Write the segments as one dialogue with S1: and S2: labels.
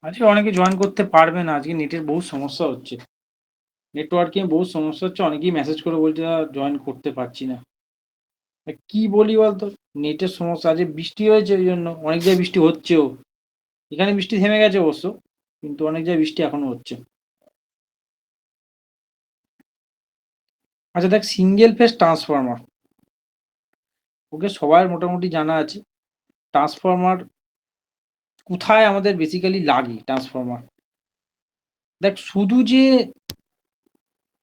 S1: আজকে অনেকে জয়েন করতে পারবে না, আজকে নেটের বহু সমস্যা হচ্ছে, নেটওয়ার্কিং বহু সমস্যা হচ্ছে, অনেকেই মেসেজ করে বলছে জয়েন করতে পারছি না। কি বলি বলতো, নেটের সমস্যা। আজকে বৃষ্টি হয়েছে, ওই জন্য অনেক জায়গায় বৃষ্টি হচ্ছেও। এখানে বৃষ্টি থেমে গেছে অবশ্য, কিন্তু অনেক জায়গায় বৃষ্টি এখনো হচ্ছে। আচ্ছা দেখ, সিঙ্গেল ফেজ ট্রান্সফরমার, ওকে সবার মোটামুটি জানা আছে। ট্রান্সফরমার কোথায় আমাদের বেসিক্যালি লাগে? ট্রান্সফরমার দেখ, শুধু যে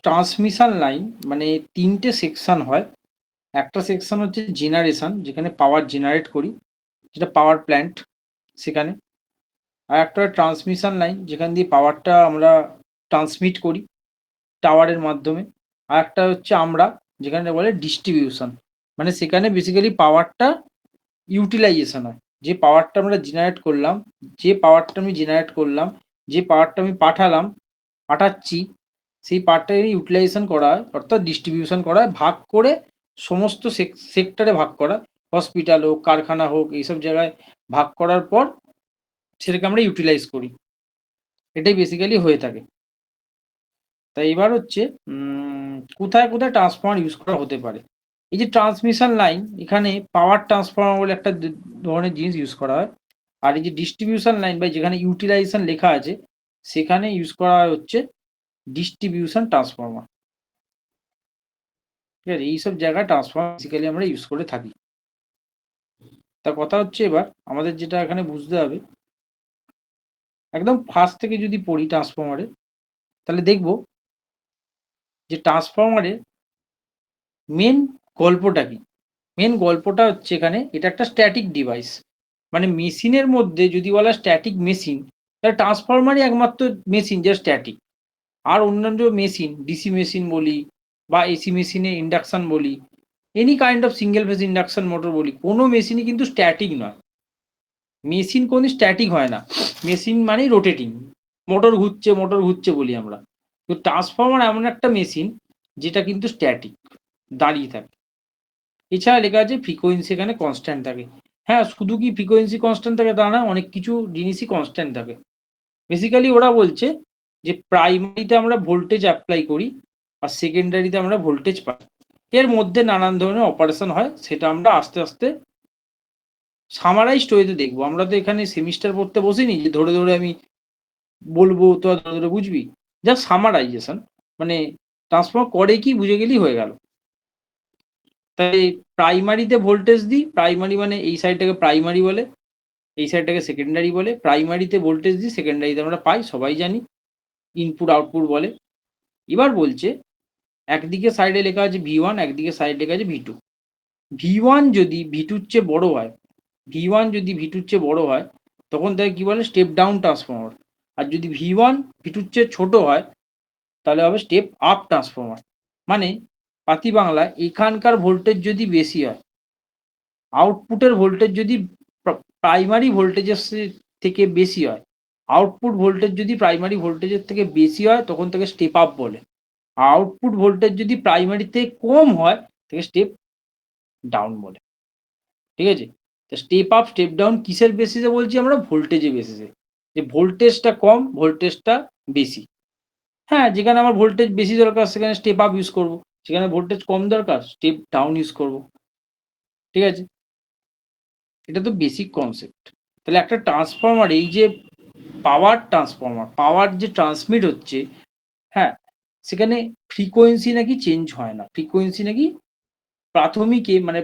S1: ট্রান্সমিশন লাইন, মানে তিনটে সেকশন হয়। একটা সেকশন হচ্ছে জেনারেশন, যেখানে পাওয়ার জেনারেট করি, যেটা পাওয়ার প্ল্যান্ট, সেখানে। আর একটা ট্রান্সমিশন লাইন, যেখান দিয়ে পাওয়ারটা আমরা ট্রান্সমিট করি টাওয়ারের মাধ্যমে। আর একটা হচ্ছে আমরা যেখানে বলে ডিস্ট্রিবিউশন, মানে সেখানে বেসিক্যালি পাওয়ারটা ইউটিলাইজেশন হয়। যে পাওয়ারটা আমরা জেনারেট করলাম, যে পাওয়ারটা আমি জেনারেট করলাম, যে পাওয়ারটা আমি পাঠাচ্ছি, সেই পাওয়ারটা ইউটিলাইজেশন করা হয়, অর্থাৎ ডিস্ট্রিবিউশন করা হয়, ভাগ করে সমস্ত সেক্টরে ভাগ করা, হসপিটাল হোক, কারখানা হোক, এইসব জায়গায় ভাগ করার পর সেটাকে আমরা ইউটিলাইজ করি। এটাই বেসিক্যালি হয়ে থাকে। তাই এবার হচ্ছে কোথায় কোথায় ট্রান্সফরমার ইউজ করা হতে পারে। এই যে ট্রান্সমিশন লাইন, এখানে পাওয়ার ট্রান্সফরমার বলে একটা ধরনের জিনিস ইউজ করা হয়। আর এই যে ডিস্ট্রিবিউশন লাইন বা যেখানে ইউটিলাইজেশন লেখা আছে, সেখানে ইউজ করা হচ্ছে ডিস্ট্রিবিউশন ট্রান্সফরমার। ঠিক আছে, এইসব জায়গায় ট্রান্সফরমার বেসিক্যালি আমরা ইউজ করে থাকি। তার কথা হচ্ছে এবার আমাদের যেটা এখানে বুঝতে হবে, একদম ফার্স্ট থেকে যদি পড়ি ট্রান্সফরমারে, তাহলে দেখব যে ট্রান্সফরমারের মেন গল্পটা কি। মেন গল্পটা হচ্ছে এখানে, এটা একটা স্ট্যাটিক ডিভাইস, মানে মেশিনের মধ্যে যদি বলা স্ট্যাটিক মেশিন, তাহলে ট্রান্সফরমারই একমাত্র মেশিন যা স্ট্যাটিক। আর অন্যান্য মেশিন, ডিসি মেশিন বলি বা এসি মেশিনে ইন্ডাকশন বলি, any kind of single phase induction motor বলি, কোনো মেশিনই কিন্তু স্ট্যাটিক নয়। মেশিন কোনো স্ট্যাটিক হয় না, মেশিন মানেই রোটেটিং, মোটর ঘুরছে বলি আমরা। তো ট্রান্সফরমার এমন একটা মেশিন যেটা কিন্তু স্ট্যাটিক, দাঁড়িয়ে থাকে। এছাড়া লেখা আছে ফ্রিকোয়েন্সি এখানে কনস্ট্যান্ট থাকে। হ্যাঁ, শুধু কি ফ্রিকোয়েন্সি কনস্ট্যান্ট থাকে তা না, অনেক কিছু জিনিসই কনস্ট্যান্ট থাকে। বেসিক্যালি ওরা বলছে যে প্রাইমারিতে আমরা ভোল্টেজ অ্যাপ্লাই করি, আর সেকেন্ডারিতে আমরা ভোল্টেজ পাই। এর মধ্যে নানান ধরনের অপারেশন হয়, সেটা আমরা আস্তে আস্তে সামারাইজড ওয়েতে দেখবো। আমরা তো এখানে সেমিস্টার পড়তে বসিনি যে ধরে ধরে আমি বলবো তো ধরে ধরে বুঝবি। জাস্ট সামারাইজেশন, মানে ট্রান্সফর্ম করে কি বুঝে গেলেই হয়ে গেল। তাই প্রাইমারিতে ভোল্টেজ দিই, প্রাইমারি মানে এই সাইডটাকে প্রাইমারি বলে, এই সাইডটাকে সেকেন্ডারি বলে। প্রাইমারিতে ভোল্টেজ দিই, সেকেন্ডারিতে আমরা পাই, সবাই জানি, ইনপুট আউটপুট বলে। এবার বলছে একদিকে সাইডে লেখা আছে V1, একদিকে সাইডে লেখা আছে V2। V1 যদি V2-র চেয়ে বড় হয়, V1 যদি V2-র চেয়ে বড় হয়, তখন তাকে কি বলে? Step down transformer. আর যদি V1 V2-র চেয়ে ছোট হয়, তাহলে হবে স্টেপ আপ ট্রান্সফর্মার। মানে পাতি বাংলা, এখানকার ভোল্টেজ যদি বেশি হয়, আউটপুটের ভোল্টেজ যদি প্রাইমারি ভোল্টেজের থেকে বেশি হয়, আউটপুট ভোল্টেজ যদি প্রাইমারি ভোল্টেজের থেকে বেশি হয়, তখন তাকে স্টেপ আপ বলে। আউটপুট ভোল্টেজ যদি প্রাইমারিতে কম হয়, তাকে স্টেপ ডাউন বলে। ঠিক আছে, তো স্টেপ আপ স্টেপ ডাউন কিসের বেসিসে বলছি আমরা? ভোল্টেজের বেসিসে, যে ভোল্টেজটা কম, ভোল্টেজটা বেশি। হ্যাঁ, যেখানে আমার ভোল্টেজ বেশি দরকার সেখানে স্টেপ আপ ইউজ করব, সেখানে ভোল্টেজ কম দরকার স্টেপ ডাউন ইউজ করব। ঠিক আছে, এটা তো বেসিক কনসেপ্ট। তাহলে একটা ট্রান্সফরমার, এই যে পাওয়ার ট্রান্সফরমার, পাওয়ার যে ট্রান্সমিট হচ্ছে, হ্যাঁ, সেখানে ফ্রিকোয়েন্সি নাকি চেঞ্জ হয় না। ফ্রিকোয়েন্সি নাকি প্রাথমিকে, মানে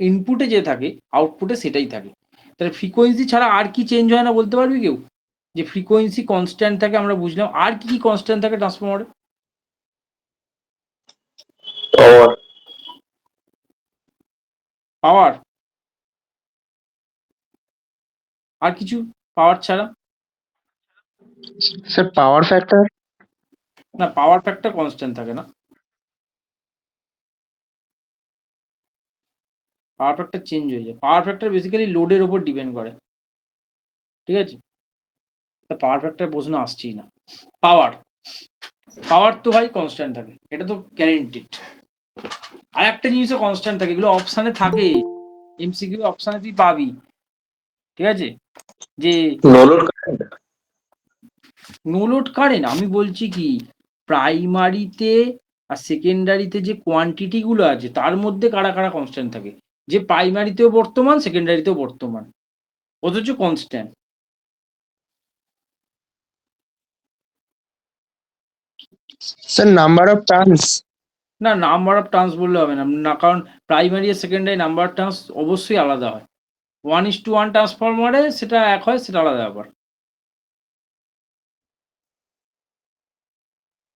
S1: ইনপুটে যে থাকে, আউটপুটে সেটাই থাকে। তাহলে ফ্রিকোয়েন্সি ছাড়া আর কি চেঞ্জ হয় না বলতে পারবি কেউ? যে ফ্রিকোয়েন্সি কনস্ট্যান্ট থাকে আমরা বুঝলাম, আর কি কি কনস্ট্যান্ট থাকে ট্রান্সফরমারে?
S2: পাওয়ার।
S1: পাওয়ার, আর কিছু? পাওয়ার ছাড়া?
S2: Sir power factor.
S1: না, পাওয়ার ফ্যাক্টর কনস্ট্যান্ট থাকে না। পাওয়ার ফ্যাক্টর চেঞ্জ হয়ে যায়। পাওয়ার ফ্যাক্টর বেসিক্যালি লোডের উপর ডিপেন্ড করে। ঠিক আছে, তা পাওয়ার ফ্যাক্টর প্রশ্ন আসছেই না। পাওয়ার, পাওয়ার তো ভাই কনস্ট্যান্ট থাকে, এটা তো গ্যারেন্টিড। আর একটা জিনিসও কনস্ট্যান্ট থাকে, এগুলো অপশানে থাকে, এমসিকিউ অপশানে তুই পাবি। ঠিক আছে, যে
S2: no load current.
S1: No load current আমি বলছি কি প্রাইমারিতে আর সেকেন্ডারিতে যে কোয়ান্টিটি গুলো আছে তার মধ্যে কারা কারা কনস্ট্যান্ট থাকে, যে প্রাইমারিতেও বর্তমান সেকেন্ডারিতেও বর্তমান অথচ constant.
S2: Sir number of turns.
S1: না, নাম্বার অফ টার্নস বললে হবে না, কারণ প্রাইমারি আর সেকেন্ডারি নাম্বার অফ টার্নস অবশ্যই আলাদা হয়। 1:1 ট্রান্সফরমারে সেটা এক হয়, সেটা আলাদা ব্যাপার।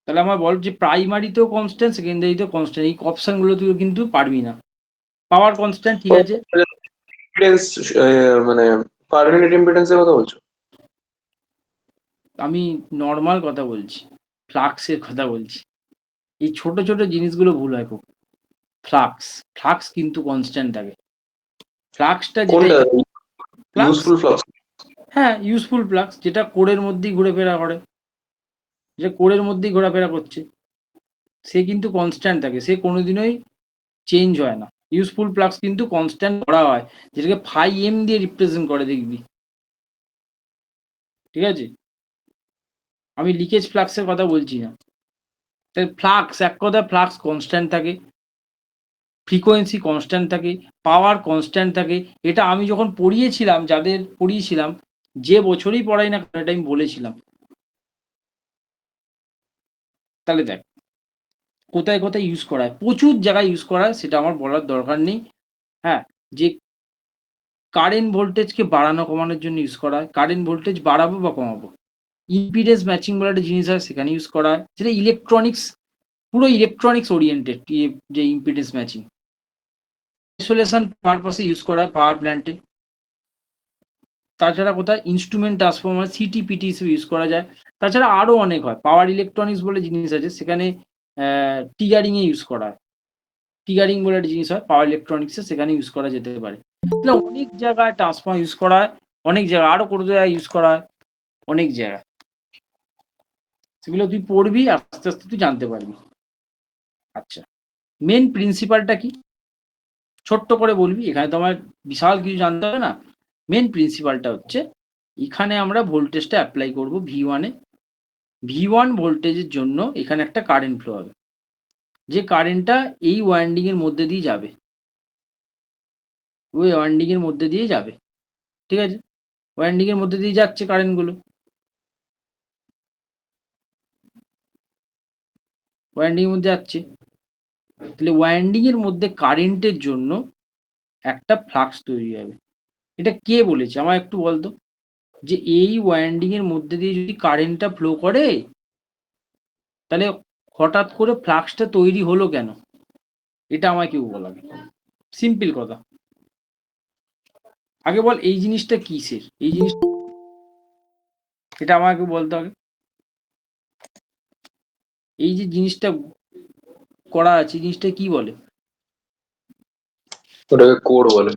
S1: তাহলে আমার বল যে প্রাইমারিতেও কনস্ট্যান্ট সেকেন্ডারিতেও কনস্ট্যান্ট, এই অপশন গুলো তুই কিন্তু পারবি না। পাওয়ার কনস্ট্যান্ট ঠিক আছে,
S3: ইম্পিডেন্স মানে পার ইউনিট ইম্পিডেন্সের কথা বলছো?
S1: আমি নর্মাল কথা বলছি, ফ্লাক্সের কথা বলছি। এই ছোট ছোট জিনিসগুলো ভুল হয় খুব। ফ্লাক্স কিন্তু কনস্ট্যান্ট থাকে। ফ্লাক্সটা
S3: কোনটা
S1: যেটা
S3: ইউজফুল ফ্লাক্স?
S1: হ্যাঁ ইউজফুল ফ্লাক্স, যেটা কোরের মধ্যেই ঘুরেফেরা করে, যেটা কোরের মধ্যেই ঘোরাফেরা করছে, সে কিন্তু কনস্ট্যান্ট থাকে, সে কোনোদিনই চেঞ্জ হয় না। ইউজফুল ফ্লাক্স কিন্তু কনস্ট্যান্ট করা হয়, যেটাকে ফাই এম দিয়ে রিপ্রেজেন্ট করে, দেখবি। ঠিক আছে, আমি লিকেজ ফ্লাক্সের কথা বলছি না। তাই ফ্লাক্স, এক কথা ফ্লাক্স কনস্ট্যান্ট থাকে, ফ্রিকোয়েন্সি কনস্ট্যান্ট থাকে, পাওয়ার কনস্ট্যান্ট থাকে। এটা আমি যখন পড়িয়েছিলাম, যাদের পড়িয়েছিলাম, যে বছরই পড়াই না এটা আমি বলেছিলাম। তাহলে দেখ কোথায় কোথায় ইউজ করা হয়, প্রচুর জায়গায় ইউজ করা হয়, সেটা আমার বলার দরকার নেই। হ্যাঁ, যে কারেন্ট ভোল্টেজকে বাড়ানো কমানোর জন্য ইউজ করা হয়, কারেন্ট ভোল্টেজ বাড়াবো বা কমাবো, ইম্পিডেন্স ম্যাচিং বলে একটা জিনিস হয়, সেখানে ইউজ করা হয়, সেটা ইলেকট্রনিক্স, পুরো ইলেকট্রনিক্স ওরিয়েন্টেড, যে ইম্পিডেন্স ম্যাচিং। আইসোলেশন পারপাসে ইউজ করা হয় পাওয়ার প্ল্যান্টে। তাছাড়া কোথায় ইনস্ট্রুমেন্ট ট্রান্সফরমার সিটিপিটি হিসেবে ইউজ করা যায়। তাছাড়া আরো অনেক হয়, পাওয়ার ইলেকট্রনিক্স বলে জিনিস আছে, সেখানে টিগারিং এ ইউজ করা হয়। টিগারিং বলে একটা জিনিস হয় পাওয়ার ইলেকট্রনিক্সে, সেখানে ইউজ করা যেতে পারে। অনেক জায়গায় ট্রান্সফর্মার ইউজ করা হয়, অনেক জায়গায় আরো কোনো জায়গায় ইউজ করা হয়, অনেক জায়গায়। সেগুলো তুই পড়বি, আস্তে আস্তে তুই জানতে পারবি। আচ্ছা, মেন প্রিন্সিপালটা কি ছোট্ট করে বলবি, এখানে তো আমার বিশাল কিছু জানতে হবে না। মেন প্রিন্সিপালটা হচ্ছে, এখানে আমরা ভোল্টেজটা অ্যাপ্লাই করব V1 এ। V1 ভোল্টেজের জন্য এখানে একটা কারেন্ট ফ্লো হবে, যে কারেন্টটা এই ওয়াইন্ডিং এর মধ্যে দিয়ে যাবে, ওই ওয়াইন্ডিং এর মধ্যে দিয়ে যাবে। ঠিক আছে, ওয়াইন্ডিং এর মধ্যে দিয়ে যাচ্ছে কারেন্ট গুলো, ওয়াইন্ডিং এর মধ্যে যাচ্ছে। তাহলে ওয়াইন্ডিং এর মধ্যে কারেন্টের জন্য একটা ফ্লাক্স তৈরি হবে। এটা কে বলেছে আমার একটু বলতো, যে এই ওয়াইন্ডিং এর মধ্যে দিয়ে যদি কারেন্টটা ফ্লো করে, তাহলে হঠাৎ করে ফ্লাক্সটা তৈরি হলো কেন, এটা আমায় কেউ বলাবে। সিম্পল কথা, আগে বল এই জিনিসটা কিসের, এই জিনিস এটা আমাকে বলতে হবে। এই যে জিনিসটা করা আছে, জিনিসটা কি বলে?
S3: ওটাকে কোর বলে।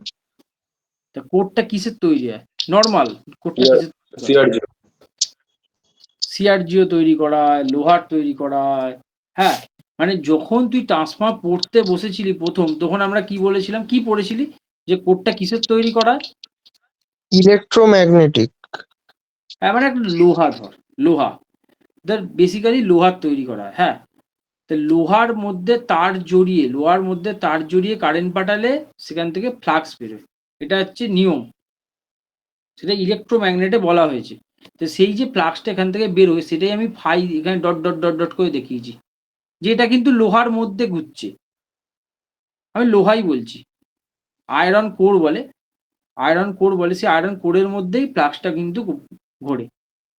S1: তা কোডটা কিসের তৈরি হয়? নর্মাল কোডটা কিসের?
S3: সিআরজি।
S1: সিআরজিও তৈরি করা হয়, লোহার তৈরি করা হয়। হ্যাঁ, মানে যখন তুই ট্রান্সফর্মার পড়তে বসেছিলি প্রথম, তখন আমরা কি বলেছিলাম, কি পড়েছিলি, যে কোডটা কিসের তৈরি করা হয়?
S2: ইলেকট্রোম্যাগনেটিক।
S1: হ্যাঁ, মানে একটা লোহা, ধর লোহা, ধর বেসিক্যালি লোহার তৈরি করা হয়। হ্যাঁ, তো লোহার মধ্যে তার জড়িয়ে কারেন্ট পাঠালে সেখান থেকে ফ্লাক্স বেরোয়, এটা হচ্ছে নিয়ম, সেটা ইলেকট্রোম্যাগনেটে বলা হয়েছে। তো সেই যে ফ্লাক্সটা এখান থেকে বেরোয়, সেটাই আমি ফাই এখানে ডট ডট ডট ডট করে দেখিয়েছি, যে এটা কিন্তু লোহার মধ্যে ঘুরছে, আমি লোহাই বলছি, আয়রন কোর বলে, সেই আয়রন কোরের মধ্যেই ফ্লাক্সটা কিন্তু ঘোরে।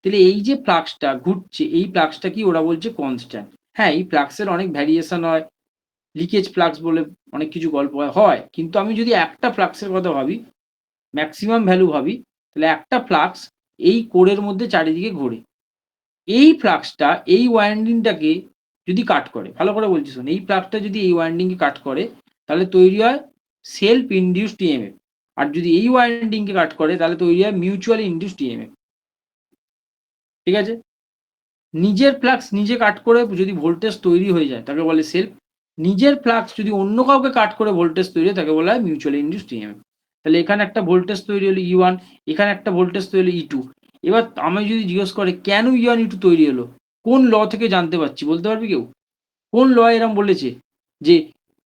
S1: তাহলে এই যে ফ্লাক্সটা ঘুরছে, এই ফ্লাক্সটা কি ওরা বলছে কনস্ট্যান্ট। হ্যাঁ, এই ফ্লাক্সের অনেক ভ্যারিয়েশন হয়, লিকেজ ফ্লাক্স বলে অনেক কিছু গল্প হয়, কিন্তু আমি যদি একটা ফ্লাক্সের কথা ভাবি, ম্যাক্সিমাম ভ্যালু ভাবি, তাহলে একটা ফ্লাক্স এই কোরের মধ্যে চারিদিকে ঘোরে। এই ফ্লাক্সটা এই ওয়াইন্ডিংটাকে যদি কাট করে, ভালো করে বলছি শোন, এই ফ্লাক্সটা যদি এই ওয়াইন্ডিংকে কাট করে, তাহলে তৈরি হয় সেলফ ইনডিউসড ইএমএফ। আর যদি এই ওয়াইন্ডিংকে কাট করে, তাহলে তৈরি হয় মিউচুয়ালি ইনডিউসড ইএমএফ। ঠিক আছে, নিজের ফ্লাক্স নিজে কাট করে যদি ভোল্টেজ তৈরি হয়ে যায়, তাকে বলে সেলফ। নিজের ফ্লাক্স যদি অন্য কাউকে কাট করে ভোল্টেজ তৈরি হয়, তাকে বলা হয় মিউচুয়ালি ইনডিউসড ইএমএফ। তাহলে এখানে একটা ভোল্টেজ তৈরি হলো E1, এখানে একটা ভোল্টেজ তৈরি হলো E2, এবার আমি যদি জিজ্ঞেস করে কেন E1 E2 তৈরি হলো, কোন ল থেকে জানতে পারছি বলতে পারবি কেউ? কোন ল এরম বলেছে যে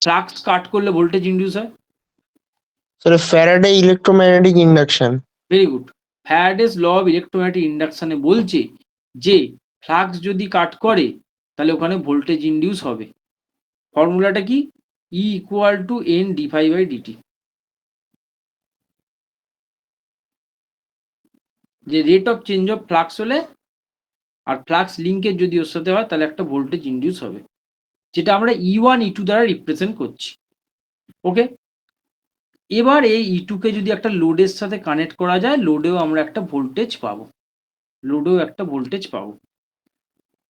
S1: ফ্লাক্স কাট করলে ভোল্টেজ ইন্ডিউস হয়?
S2: Sir Faraday electromagnetic induction.
S1: Very good. Faraday's law of electromagnetic ইন্ডাকশনে বলছে যে ফ্লাক্স যদি কাট করে তাহলে ওখানে ভোল্টেজ ইন্ডিউস হবে। ফর্মুলাটা কি? E equal to N d phi by dt. যে rate of change of flux হলে আর ফ্লাক্স লিঙ্কেজ যদি ওর সাথে হয় তাহলে একটা ভোল্টেজ ইন্ডিউস হবে, যেটা আমরা E1 E2 দ্বারা রিপ্রেজেন্ট করছি। ওকে, এবার এই E2 কে যদি একটা লোডের সাথে কানেক্ট করা যায়, লোডেও আমরা একটা ভোল্টেজ পাবো,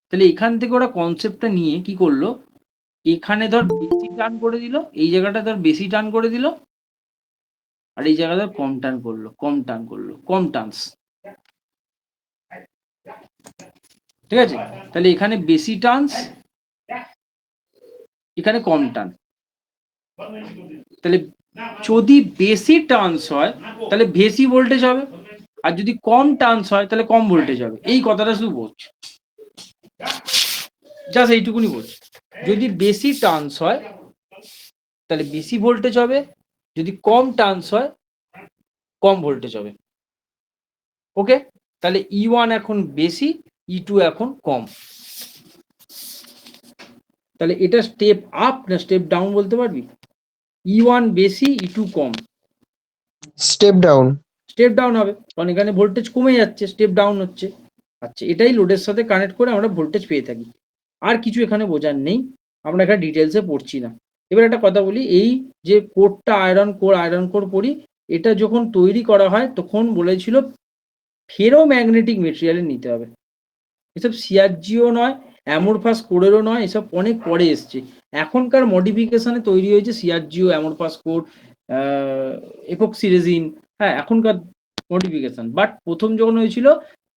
S1: তাহলে এখান থেকে ওরা কনসেপ্টটা নিয়ে কি করলো, এখানে ধর বেশি টার্ন করে দিল, এই জায়গাটা ধর বেশি টার্ন করে দিল, আর এই জায়গাটা কম টার্ন করলো, কম টার্নস। ঠিক আছে, তাহলে এখানে বেশি টার্নস, এখানে কম টার্ন। তাহলে যদি বেশি টার্নস হয় তাহলে বেশি ভোল্টেজ হবে, আর যদি কম টার্নস হয় তাহলে কম ভোল্টেজ হবে। এই কথাটা শুধু বোঝ, জাস্ট এইটুকুনি বোঝ। যদি বেশি টার্নস হয় তাহলে বেশি ভোল্টেজ হবে, যদি কম টার্নস হয় কম ভোল্টেজ হবে। ওকে, তাহলে E1 এখন বেশি, E2 এখন কম। তাহলে এটা স্টেপ আপ না স্টেপ ডাউন বলতে পারবি? E1 বেশি, E2 কম।
S2: Step down.
S1: স্টেপ ডাউন হবে, কারণ এখানে ভোল্টেজ কমে যাচ্ছে, স্টেপ ডাউন হচ্ছে। আচ্ছা, এটাই লোডের সাথে কানেক্ট করে আমরা ভোল্টেজ পেয়ে থাকি। আর কিছু এখানে বোঝার নেই, আমরা এখানে ডিটেলসে পড়ছি না। এবার একটা কথা বলি, এই যে কোরটা আয়রন কোর পড়ি, এটা যখন তৈরি করা হয় তখন বলেছিল ফেরোম্যাগনেটিক মেটেরিয়ালে নিতে হবে। এসব সিআরজিও নয়, অ্যামোরফাস কোরেরও নয়, এসব অনেক পরে এসছে। এখনকার মডিফিকেশনে তৈরি হয়েছে সিআরজিও, অ্যামোরফাস কোর, এপক্সি রেজিন, হ্যাঁ এখনকার মডিফিকেশন। বাট প্রথম যখন হয়েছিল,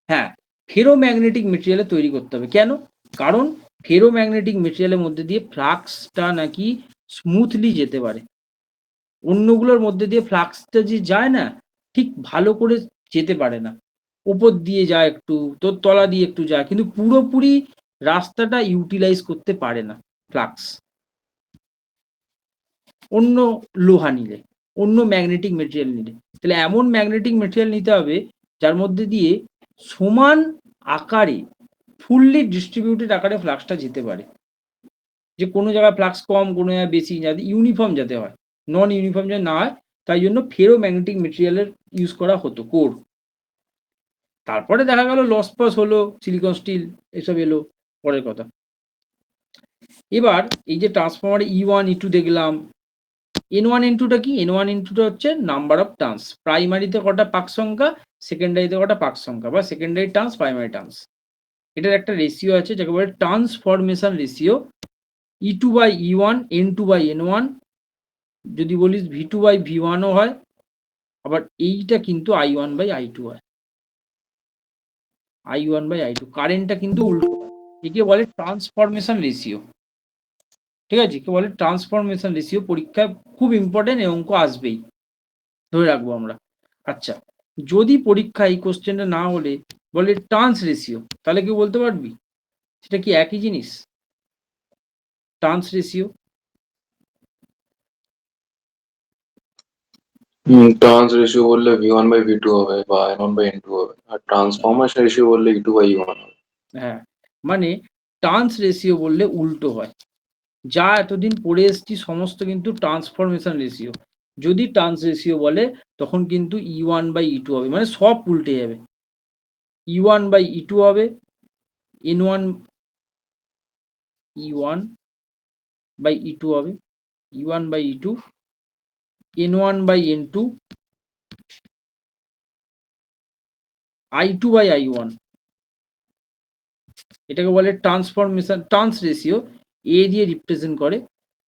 S1: হ্যাঁ ফেরোম্যাগনেটিক মেটেরিয়ালে তৈরি করতে হবে। কেন? কারণ ফেরোম্যাগনেটিক মেটেরিয়ালের মধ্যে দিয়ে ফ্লাক্সটা নাকি স্মুথলি যেতে পারে। অন্যগুলোর মধ্যে দিয়ে ফ্লাক্সটা যে যায় না, ঠিক ভালো করে যেতে পারে না, ওপর দিয়ে যায় একটু, তোর তলা দিয়ে একটু যায়, কিন্তু পুরোপুরি রাস্তাটা ইউটিলাইজ করতে পারে না ফ্লাক্স। অন্য লোহা নিলে, অন্য ম্যাগনেটিক মেটেরিয়াল নিলে, তাহলে এমন ম্যাগনেটিক মেটেরিয়াল নিতে হবে যার মধ্যে দিয়ে সমান আকারে, ফুললি ডিস্ট্রিবিউটেড আকারে ফ্লাক্সটা যেতে পারে। যে কোনো জায়গায় ফ্লাক্স কম, কোনো জায়গায় বেশি, যাতে ইউনিফর্ম যাতে হয়, নন ইউনিফর্ম যাতে না হয়, তাই জন্য ফেরোম্যাগনেটিক মেটেরিয়ালের ইউজ করা হতো কোর। তারপরে দেখা গেল লস পস হলো, সিলিকন স্টিল এসব এলো, পরের কথা। এবার এই যে ট্রান্সফরমারে E1 E2 দেখলাম, N1 N2টা কি? N1 N2টা হচ্ছে নাম্বার অফ টার্নস, প্রাইমারিতে কটা পাক সংখ্যা, সেকেন্ডারিতে কটা পাক সংখ্যা, বা সেকেন্ডারি টার্নস, প্রাইমারি টার্নস। এটার একটা রেশিও আছে যাকে বলে transformation ratio, E2 by E1, N2 by N1। যদি বলিস V2 বাই V1 ও হয়, আবার এইটা কিন্তু I1 বাই I2 হয়, I1 বাই I2। কারেন্টটা কিন্তু উল্টো, একে বলে ট্রান্সফরমেশন রেশিও। ঠিক আছে, একে বলে ট্রান্সফরমেশন রেশিও। পরীক্ষায় খুব ইম্পর্টেন্ট, এই অঙ্ক আসবেই, ধরে রাখবো আমরা। আচ্ছা, যদি পরীক্ষা এই কোশ্চেনটা না হলে বলে ট্রান্স রেশিও, তাহলে কি বলতে পারবি সেটা কি একই জিনিস? ট্রান্স রেশিও
S3: ট্রান্স রেশিও বললে V1/V2 হবে বা N1/N2 হবে, আর ট্রান্সফরমেশন রেশিও বললে E2/E1 হবে।
S1: হ্যাঁ, মানে ট্রান্স রেশিও বললে উল্টো হয়। যা এতদিন পড়ে এসছি সমস্ত কিন্তু ট্রান্সফরমেশন রেশিও। যদি ট্রান্স রেশিও বলে তখন কিন্তু E1 বাই E2 হবে, মানে সব উল্টে যাবে। E1 বাই E2 হবে, N1 E1 বাই E2 হবে, E1 by E2, N1 by N2, I2 by I1। এটাকে বলে ট্রান্সফরমেশন, ট্রান্স রেশিও। এ দিয়ে রিপ্রেজেন্ট করে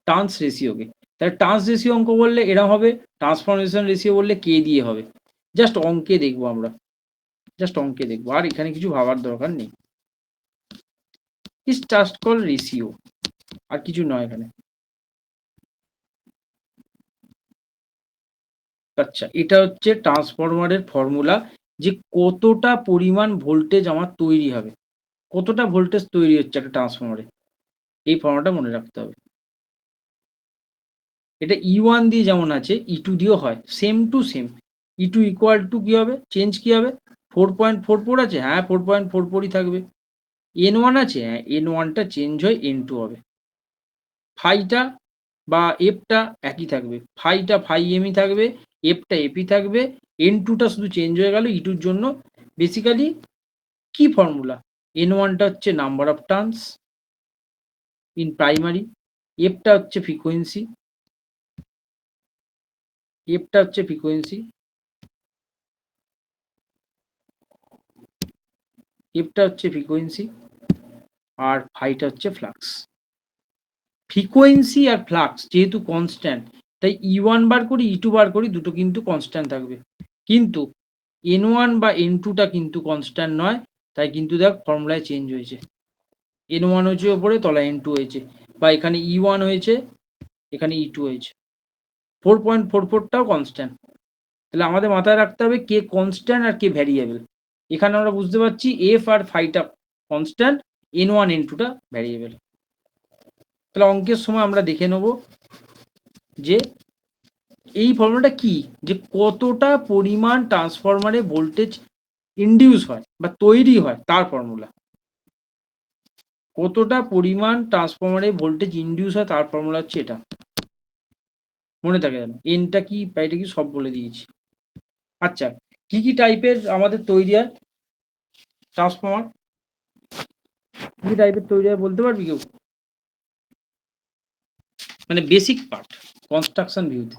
S1: ট্রান্স রেশিওকে। তাহলে ট্রান্স রেশিও অঙ্ক বললে এরকম হবে, ট্রান্সফরমেশন রেশিও বললে কে দিয়ে হবে। জাস্ট অঙ্কে দেখবো আমরা, জাস্ট অঙ্কে দেখবো, আর এখানে কিছু ভাবার দরকার নেই। ইস জাস্ট কল রেশিও, আর কিছু নয় এখানে। আচ্ছা, এটা হচ্ছে ট্রান্সফরমারের ফর্মুলা। যে কতটা পরিমাণ ভোল্টেজ আমার তৈরি হবে, কতটা ভোল্টেজ তৈরি হচ্ছে একটা ট্রান্সফরমারে, এই ফর্মুলাটা মনে রাখতে হবে। এটা E1 দিয়ে যেমন আছে E2 দিয়েও হয়, same to same. E2 equal to কি হবে, চেঞ্জ কি হবে, 4.44 আছে, হ্যাঁ 4.44ই থাকবে। N1 আছে, হ্যাঁ N1টা চেঞ্জ হয়ে N2 হবে। ফাইটা বা এফটা একই থাকবে, ফাইটা ফাই এমই থাকবে, এফটা এপই থাকবে, N2টা শুধু চেঞ্জ হয়ে গেল E2'র জন্য। বেসিক্যালি কি ফর্মুলা, N1টা হচ্ছে number of turns in primary, এফটা হচ্ছে ফ্রিকোয়েন্সি, এফটা হচ্ছে ফ্রিকোয়েন্সি, এফটা হচ্ছে ফ্রিকোয়েন্সি, আর ফাইটা হচ্ছে ফ্লাক্স। ফ্রিকোয়েন্সি আর ফ্লাক্স যেহেতু কনস্ট্যান্ট, তাই E1 বার করি E2 বার করি দুটো কিন্তু কনস্ট্যান্ট থাকবে, কিন্তু N1 বা N2টা কিন্তু কনস্ট্যান্ট নয়, তাই কিন্তু দেখ ফর্মুলায় চেঞ্জ হয়েছে। N1 হয়েছে ওপরে, তলায় N2 হয়েছে, বা এখানে E1 হয়েছে, এখানে E2 হয়েছে। 4.44টাও কনস্ট্যান্ট। তাহলে আমাদের মাথায় রাখতে হবে কে কনস্ট্যান্ট আর কে ভ্যারিয়েবল। এখানে আমরা বুঝতে পারছি এফ আর ফাইটা কনস্ট্যান্ট, N1 N2টা ভ্যারিয়েবল। তাহলে অঙ্কের সময় আমরা দেখে নেব যে এই ফর্মুলাটা কি, যে কতটা পরিমাণ ট্রান্সফরমারে ভোল্টেজ ইন্ডিউস হয় বা তৈরি হয় তার ফর্মুলা। কতটা পরিমাণ ট্রান্সফরমারে ভোল্টেজ ইন্ডিউস হয় তার ফর্মুলা হচ্ছে এটা, মনে থাকে যেন। এনটা কি পাইটা কি সব বলে দিয়েছি। আচ্ছা, কি কি টাইপের আমাদের তৈরি হয় ট্রান্সফরমার, কি টাইপের তৈরি হয় বলতে পারবি কেউ, মানে বেসিক পার্ট কনস্ট্রাকশন ভিউতে।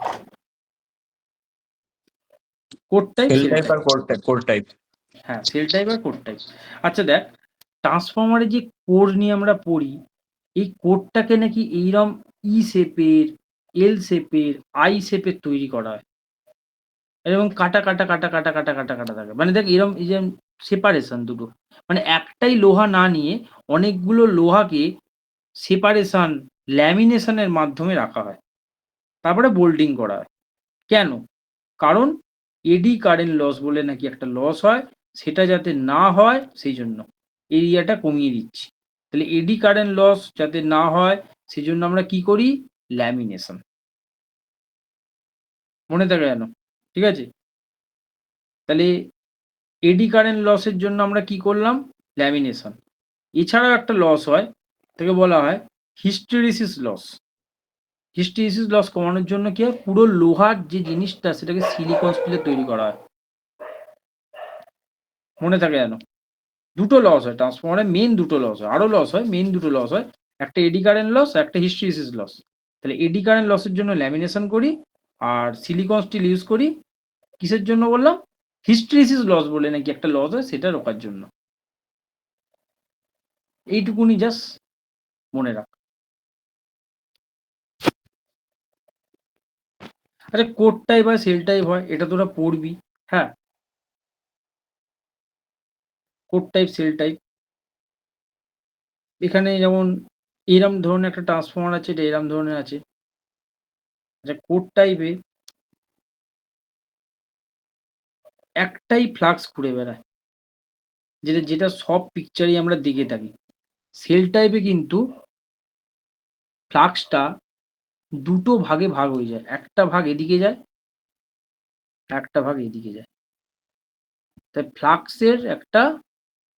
S1: Core type,
S4: shell
S1: shell
S4: type
S1: type,
S4: আর কোর টাইপ।
S1: হ্যাঁ সেল টাইপ আর কোড টাইপ। আচ্ছা দেখ, ট্রান্সফরমারে যে কোর নিয়ে আমরা পড়ি, এই কোডটাকে নাকি এইরকম ই শেপের, এল শেপের, আই শেপের তৈরি করা হয়, এবং কাটা কাটা কাটা কাটা কাটা কাটা কাটা থাকে। মানে দেখ এরকম, এই যে সেপারেশন দুটো, মানে একটাই লোহা না নিয়ে অনেকগুলো লোহাকে সেপারেশন, ল্যামিনেশনের মাধ্যমে রাখা হয়, তারপরে বোল্ডিং করা হয়। কেন? কারণ এডি কারেন্ট লস বলে নাকি একটা লস হয়, সেটা যাতে না হয় সেই জন্য এরিয়াটা কমিয়ে দিচ্ছি। তাহলে এডি কারেন্ট লস যাতে না হয় সেই জন্য আমরা কি করি, ল্যামিনেশন, মনে থাকে যেন, ঠিক আছে। তাহলে এডি কারেন্ট লসের জন্য আমরা কি করলাম, ল্যামিনেশন। এছাড়াও একটা লস হয়, তাকে বলা হয় হিস্টেরিসিস লস। হিস্টেরিসিস লস কমানোর জন্য কি হয়, পুরো লোহার যে জিনিসটা সেটাকে সিলিকন স্টিলে তৈরি করা হয়, মনে থাকে যেন। দুটো লস হয় ট্রান্সফরমারে, মেন দুটো লস হয়, আরো লস হয়, মেন দুটো লস হয়, একটা এডি কারেন্ট লস, একটা হিস্টেরিসিস লস। তাহলে এডি কারেন্ট লসের জন্য ল্যামিনেশন করি, আর সিলিকন স্টিল ইউজ করি কিসের জন্য বললাম, হিস্টেরিসিস লস বলে নাকি একটা লস হয় সেটা রোকার জন্য। এইটুকুনি জাস্ট মনে রাখ। আরে কোড টাইপ আর সেল টাইপ হয়, এটা তোরা পড়বি, হ্যাঁ। কোড টাইপ, সেল টাইপ, এখানে যেমন এরম ধরনের একটা ট্রান্সফরমার আছে, এটা এরম ধরনের আছে। আচ্ছা, কোড টাইপে একটাই ফ্লাক্স ঘুরে বেড়ায়, যেটা যেটা সব পিকচারই আমরা দেখে থাকি। সেল টাইপে কিন্তু ফ্লাক্সটা দুটো ভাগে ভাগ হয়ে যায়, একটা ভাগ এদিকে যায়, একটা ভাগ এদিকে যায়। তাই ফ্লাক্সের একটা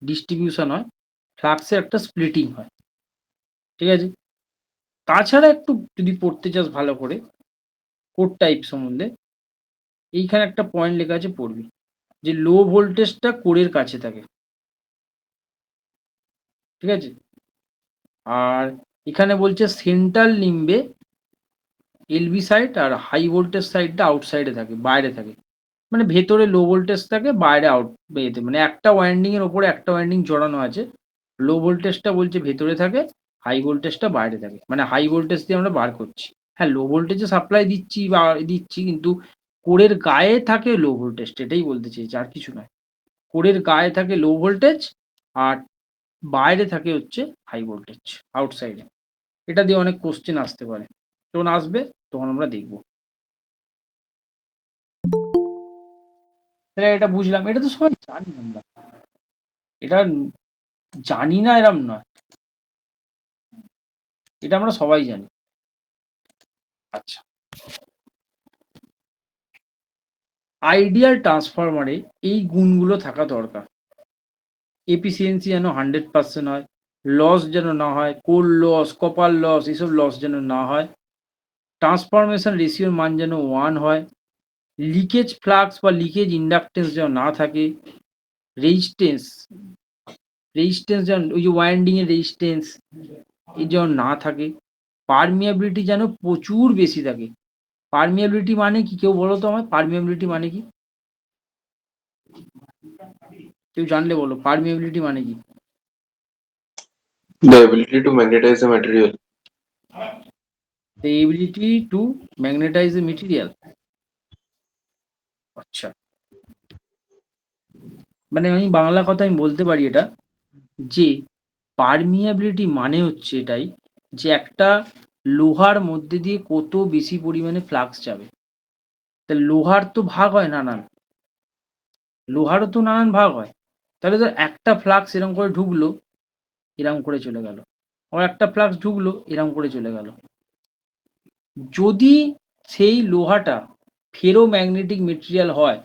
S1: ডিস্ট্রিবিউশন হয়, ফ্লাক্সের একটা স্প্লিটিং হয়, ঠিক আছে। তাছাড়া একটু যদি পড়তে চাস ভালো করে কোড টাইপ সম্বন্ধে, এইখানে একটা পয়েন্ট লেখা আছে, পড়বি যে লো ভোল্টেজটা কোরের কাছে থাকে, ঠিক আছে। আর এখানে বলছে সেন্ট্রাল লিম্বে এলবি সাইড আর হাই ভোল্টেজ সাইডটা আউটসাইডে থাকে, বাইরে থাকে। মানে ভেতরে লো ভোল্টেজ থাকে, বাইরে আউট এতে, মানে একটা ওয়াইন্ডিং এর ওপরে একটা ওয়াইন্ডিং জড়ানো আছে। লো ভোল্টেজটা বলছে ভেতরে থাকে, হাই ভোল্টেজটা বাইরে থাকে, মানে হাই ভোল্টেজ দিয়ে আমরা বার করছি। হ্যাঁ, লো ভোল্টেজে সাপ্লাই দিচ্ছি বা দিচ্ছি, কিন্তু কোরের গায়ে থাকে লো ভোল্টেজ, এটাই বলতে চেয়েছি, আর কিছু নয়। কোরের গায়ে থাকে লো ভোল্টেজ, আর বাইরে থাকে হচ্ছে হাই ভোল্টেজ, আউটসাইডে। এটা দিয়ে অনেক কোশ্চেন আসতে পারে, যখন আসবে তখন আমরা দেখব। তাহলে এটা বুঝলাম, এটা তো সবাই জানি আমরা, এটা জানি না এরম নয়, এটা আমরা সবাই জানি। আচ্ছা, আইডিয়াল ট্রান্সফরমারে এই গুণগুলো থাকা দরকার। এফিসিয়েন্সি যেন 100% হয়, লস যেন না হয়, কোর লস, কপার লস, এসব লস যেন না হয়, ট্রান্সফরমেশন রেশিওর মান যেন 1 হয়, লিকেজ ফ্লাক্স বা লিকেজ ইন্ডাকটেন্স যেন না থাকে, রেজিস্টেন্স রেজিস্টেন্স যেন ওই যে ওয়াইন্ডিং এর রেজিস্টেন্স এই যেন না থাকে, পারমিয়াবিলিটি যেন প্রচুর বেশি থাকে। পারমিয়াবিলিটি মানে কি, কেউ বলো তো আমায়, পারমিয়াবিলিটি মানে কি? কেউ জানলে বলো, পারমিয়াবিলিটি মানে কি?
S3: The ability to magnetize the material.
S1: The ability to magnetize the material. আচ্ছা, মানে আমি বাংলা কথা আমি বলতে পারি এটা, যে পারমিয়াবিলিটি মানে হচ্ছে এটাই, যে একটা লোহার মধ্যে দিয়ে কত বেশি পরিমাণে ফ্লাক্স যাবে। তা লোহার তো ভাগ হয় নানান, লোহারও তো নানান ভাগ হয়। তাহলে তো একটা ফ্লাক্স এরকম করে ঢুকলো, এরকম করে চলে গেল, আবার একটা ফ্লাক্স ঢুকলো, এরকম করে চলে গেল। যদি সেই লোহাটা ফেরোম্যাগনেটিক মেটেরিয়াল হয়,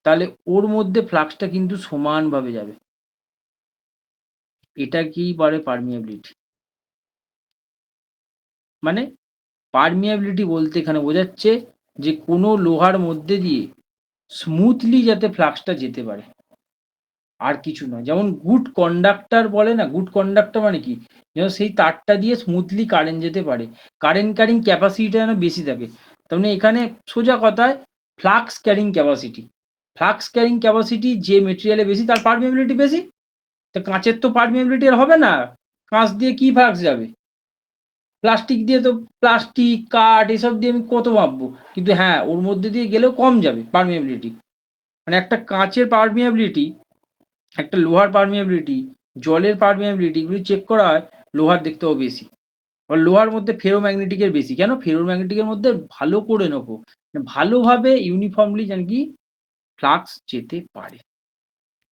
S1: তাহলে ওর মধ্যে ফ্লাক্সটা কিন্তু সমানভাবে যাবে। এটা কি পারে পারমিয়াবিলিটি, মানে পারমিয়াবিলিটি বলতে এখানে বোঝাচ্ছে যে কোনো লোহার মধ্যে দিয়ে স্মুথলি যাতে ফ্লাক্সটা যেতে পারে, আর কিছু নয়। যেমন গুড কন্ডাক্টর বলে না, গুড কন্ডাক্টর মানে কি, যেন সেই তারটা দিয়ে স্মুথলি কারেন্ট যেতে পারে, কারেন্ট ক্যারিং ক্যাপাসিটিটা যেন বেশি থাকে। তার মানে এখানে সোজা কথায় flux carrying capacity, flux carrying capacity যে মেটেরিয়ালে বেশি তার পারমিয়াবিলিটি বেশি। তো কাঁচের তো পারমিয়াবিলিটি আর হবে না, কাঁচ দিয়ে কি ফ্লাক্স যাবে, প্লাস্টিক দিয়ে তো, প্লাস্টিক কাঠ এসব দিয়ে আমি কত ভাববো, কিন্তু হ্যাঁ ওর মধ্যে দিয়ে গেলেও কম যাবে পারমিয়াবিলিটি। মানে একটা কাঁচের পারমিয়াবিলিটি, একটা লোহার পারমিয়াবিলিটি, জলের পারমিয়াবিলিটি, এগুলি চেক করা হয় লোহার দেখতেও বেশি। আবার লোহার মধ্যে ফেরোম্যাগনেটিকের বেশি, কেন ফেরোম্যাগনেটিকের মধ্যে ভালো করে নেবো, ভালোভাবে ইউনিফর্মলি যেন কি ফ্লাক্স যেতে পারে।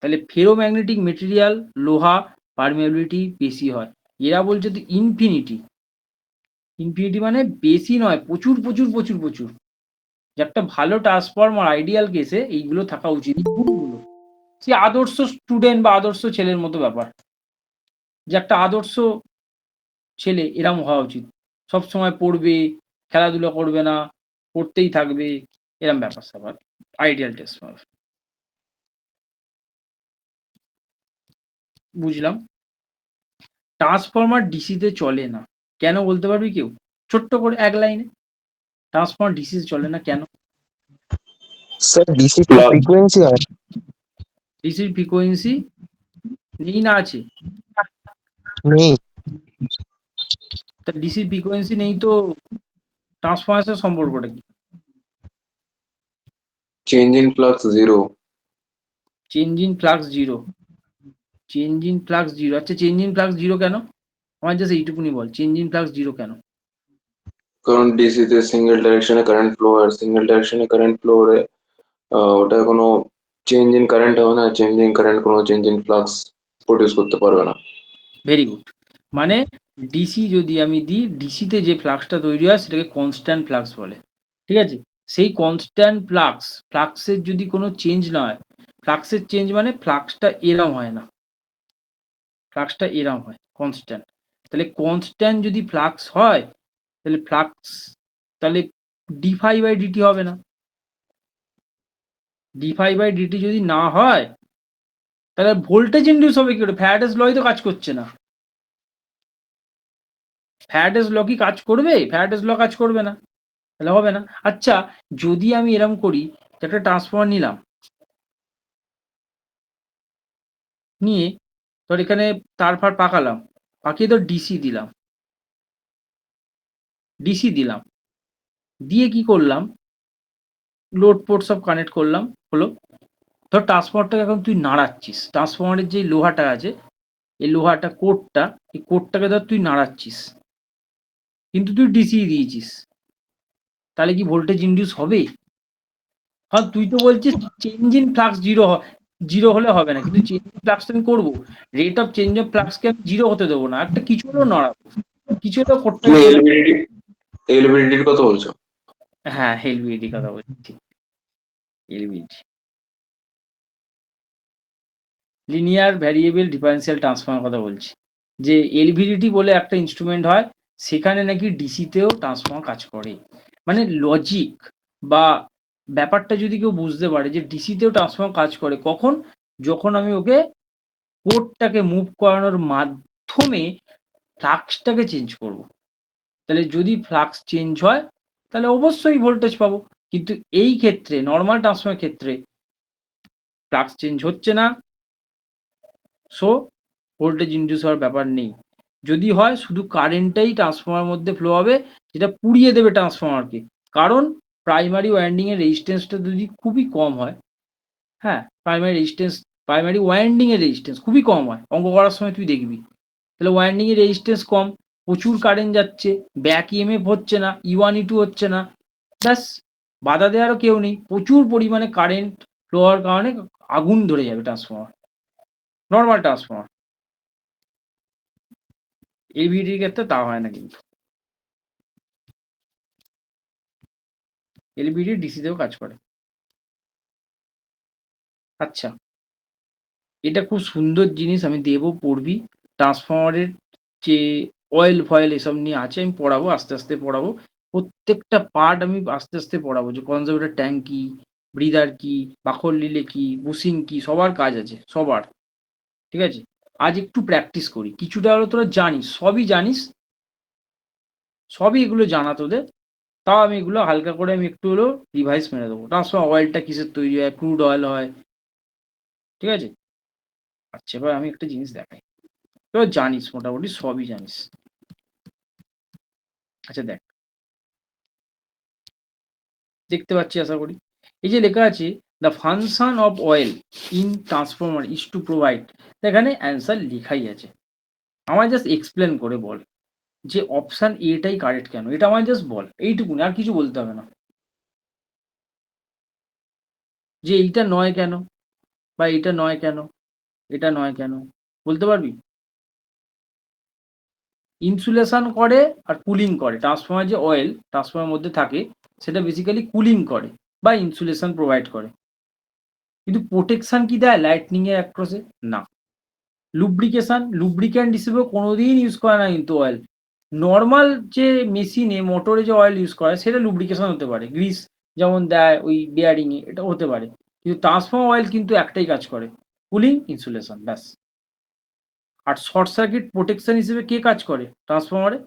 S1: তাহলে ফেরোম্যাগনেটিক মেটেরিয়াল লোহা পারমিয়াবিলিটি বেশি হয়। এরা বলছে তো ইনফিনিটি, ইনফিনিটি মানে বেশি নয়, প্রচুর প্রচুর প্রচুর প্রচুর। যে একটা ভালো ট্রান্সফরমার আইডিয়াল কেসে এইগুলো থাকা উচিত, এই গুণগুলো। সে আদর্শ স্টুডেন্ট বা আদর্শ ছেলের মতো ব্যাপার, যে একটা আদর্শ ছেলে এরম হওয়া উচিত, সব সময় পড়বে, খেলাধুলা করবে না, পড়তেই থাকবে, এরম ব্যাপার স্যাপার আইডিয়াল ট্রান্সফরমার। বুঝলাম। ট্রান্সফরমার ডিসিতে চলে না কেন, বলতে পারবি কেউ ছোট্ট করে এক লাইনে? ট্রান্সফরমার ডিসিতে চলে না কেন?
S2: Sir DC
S3: Plug.
S2: ফ্রিকোয়েন্সি হয়
S1: ডিসির ফ্রিকোয়েন্সি নেই না আছে?
S2: নেই।
S1: তা ডিসির ফ্রিকোয়েন্সি নেই তো ট্রান্সফরমারের সম্পর্কটা কি?
S3: Change in flux 0.
S1: Change in flux zero, change in flux zero. আচ্ছা চেঞ্জ ইন ফ্লাক্স জিরো কেন, আমার জাস্ট এইটুকুনি বল, চেঞ্জ ইন ফ্লাক্স জিরো কেন?
S3: কারণ ডিসিতে সিঙ্গেল ডাইরেকশনে কারেন্ট ফ্লো, আর সিঙ্গেল ডাইরেকশনে কারেন্ট ফ্লো হলে ওটা কোনো চেঞ্জ ইন কারেন্ট হবে না, চেঞ্জ ইন কারেন্ট কোনো চেঞ্জ ইন ফ্লাক্স প্রডিউস করতে পারবে না।
S1: Very good. মানে ডিসি যদি আমি দিই, ডিসিতে যে ফ্লাক্সটা তৈরি হয় সেটাকে কনস্ট্যান্ট ফ্লাক্স বলে, ঠিক আছে? সেই কনস্ট্যান্ট ফ্লাক্স, ফ্লাক্সের যদি কোনো চেঞ্জ না হয়, ফ্লাক্সের চেঞ্জ মানে ফ্লাক্সটা এরম হয় না, ফ্লাক্সটা এরম হয় কনস্ট্যান্ট। তাহলে কনস্ট্যান্ট যদি ফ্লাক্স হয়, তাহলে ফ্লাক্স, তাহলে ডিফাই বাই ডিটি হবে না। ডিফাই বাই ডিটি যদি না হয়, তাহলে ভোল্টেজ ইন্ডিউস হবে কি করে? ফ্যারাডেস ল তো কাজ করছে না। ফ্যারাডেস ল কি কাজ করবে? ফ্যারাডেস ল কাজ করবে না, তাহলে হবে না। আচ্ছা যদি আমি এরকম করি, একটা ট্রান্সফরমার নিলাম, নিয়ে তোর এখানে তার ফার পাকালাম, পাকিয়ে তোর ডিসি দিলাম, ডিসি দিলাম, দিয়ে কি করলাম, লোড পোর্ট সব কানেক্ট করলাম, হলো। ধর ট্রান্সফরমারটাকে এখন তুই নাড়াচ্ছিস, ট্রান্সফরমারের যে লোহাটা আছে, এই লোহাটা কোডটা, এই কোডটাকে ধর তুই নাড়াচ্ছিস, কিন্তু তুই ডিসি দিয়েছিস, তাহলে কি ভোল্টেজ ইন্ডিউস হবে? কারণ তুই তো বলছিস চেঞ্জ ইন ফ্লাক্স জিরো হলে হবে না, কিন্তু চেঞ্জ ইন ফ্লাক্স আমি করবো, রেট অফ চেঞ্জ অফ ফ্লাক্সকে আমি জিরো হতে দেবো না, একটা কিছু হলেও নড়াবো, কিছু হলেও করতে
S3: তুমি
S1: চলে।
S3: এলবিডিটির কথা বলছো?
S1: হ্যাঁ, এলভিডি কথা বলছি, এলভিডি লিনিয়ার ভ্যারিয়েবল ডিফারেন্সিয়াল ট্রান্সফর্মার কথা বলছি, যে এলভিডিটি বলে একটা ইনস্ট্রুমেন্ট হয়, সেখানে নাকি ডিসিতেও ট্রান্সফর্মার কাজ করে। মানে লজিক বা ব্যাপারটা যদি কেউ বুঝতে পারে যে ডিসিতেও ট্রান্সফর্মার কাজ করে, কখন? যখন আমি ওকে কোডটাকে মুভ করানোর মাধ্যমে ফ্লাক্সটাকে চেঞ্জ করব। তাহলে যদি ফ্লাক্স চেঞ্জ হয় তাহলে অবশ্যই ভোল্টেজ পাবো, কিন্তু এই ক্ষেত্রে নর্মাল ট্রান্সফর্মার ক্ষেত্রে ফ্লাক্স চেঞ্জ হচ্ছে না, সো ভোল্টেজ ইনডিউস হওয়ার ব্যাপার নেই। যদি হয় শুধু কারেন্টটাই ট্রান্সফর্মার মধ্যে ফ্লো হবে, যেটা পুড়িয়ে দেবে ট্রান্সফর্মারকে, কারণ প্রাইমারি ওয়াইন্ডিং এর রেজিস্ট্যান্সটা যদি খুবই কম হয়, হ্যাঁ, প্রাইমারি ওয়াইন্ডিং এর রেজিস্ট্যান্স খুবই কম হয়, অঙ্ক করার সময় তুই দেখবি, তাহলে ওয়াইন্ডিং এর রেজিস্ট্যান্স কম, প্রচুর কারেন্ট যাচ্ছে, ব্যাক ইএমএফ হচ্ছে না, E1 E2 হচ্ছে না, ব্যাস, বাধা দেওয়ারও কেউ নেই, প্রচুর পরিমাণে কারেন্ট ফ্লো হওয়ার কারণে আগুন ধরে যাবে ট্রান্সফর্মার, নর্মাল ট্রান্সফর্মার। এলভিডির ক্ষেত্রে তা হয় না, কিন্তু এলভিডি ডিসিতেও কাজ করে। আচ্ছা, এটা খুব সুন্দর জিনিস, আমি দেবো, পড়বি। ট্রান্সফরমারের যে অয়েল ফয়েল এসব নিয়ে আছে, আমি পড়াবো, আস্তে আস্তে পড়াবো, প্রত্যেকটা পার্ট আমি আস্তে আস্তে পড়াবো, যে কনজারভেটর ট্যাঙ্ক কি, ব্রিদার কি, বাখর লিলে কি, বুসিং কি, সবার কাজ আছে সবার, ঠিক আছে। আজ একটু প্র্যাকটিস করি, কিছুটা হলো তোরা জানিস, সবই জানিস, সবই এগুলো জানা তোদের, তাও আমি এগুলো হালকা করে আমি একটু হলো রিভাইস মেরে দেবো। ট্রান্সফর্মার অয়েলটা কিসের তৈরি হয়, ক্রুড অয়েল হয়, ঠিক আছে। আচ্ছা, এবার আমি একটা জিনিস দেখাই, তোরা জানিস, মোটামুটি সবই জানিস। আচ্ছা দেখ, দেখতে পাচ্ছি আশা করি, এই যে লেখা আছে the function of oil in transformer is to provide, এখানে অ্যান্সার লেখাই আছে, আমায় জাস্ট এক্সপ্লেন করে বল যে অপশন এটাই কারেক্ট কেন, এটা আমায় জাস্ট বল, এইটুকুনি, আর কিছু বলতে হবে না, যে এইটা নয় কেন, বা এটা নয় কেন, এটা নয় কেন, বলতে পারবি? ইনসুলেশন করে আর কুলিং করে, ট্রান্সফর্মার যে অয়েল ট্রান্সফর্মার মধ্যে থাকে সেটা বেসিক্যালি কুলিং করে বা ইনসুলেশন প্রোভাইড করে, কিন্তু প্রোটেকশন কি দেয় লাইটনিং এর অ্যাক্রসে? না। লুব্রিক্যান্ট হিসেবে কোনোদিন ইউজ করে না কিন্তু অয়েল, নর্মাল যে মেশিনে মোটরে যে অয়েল ইউজ করে সেটা লুব্রিকেশন হতে পারে, গ্রিস যেমন দেয় ওই বিয়ারিং এ, এটা হতে পারে, কিন্তু ট্রান্সফর্মার অয়েল কিন্তু একটাই কাজ করে, কুলিং ইনসুলেশন, ব্যাস। আর শর্ট সার্কিট প্রোটেকশন হিসেবে কে কাজ করে ট্রান্সফর্মারে?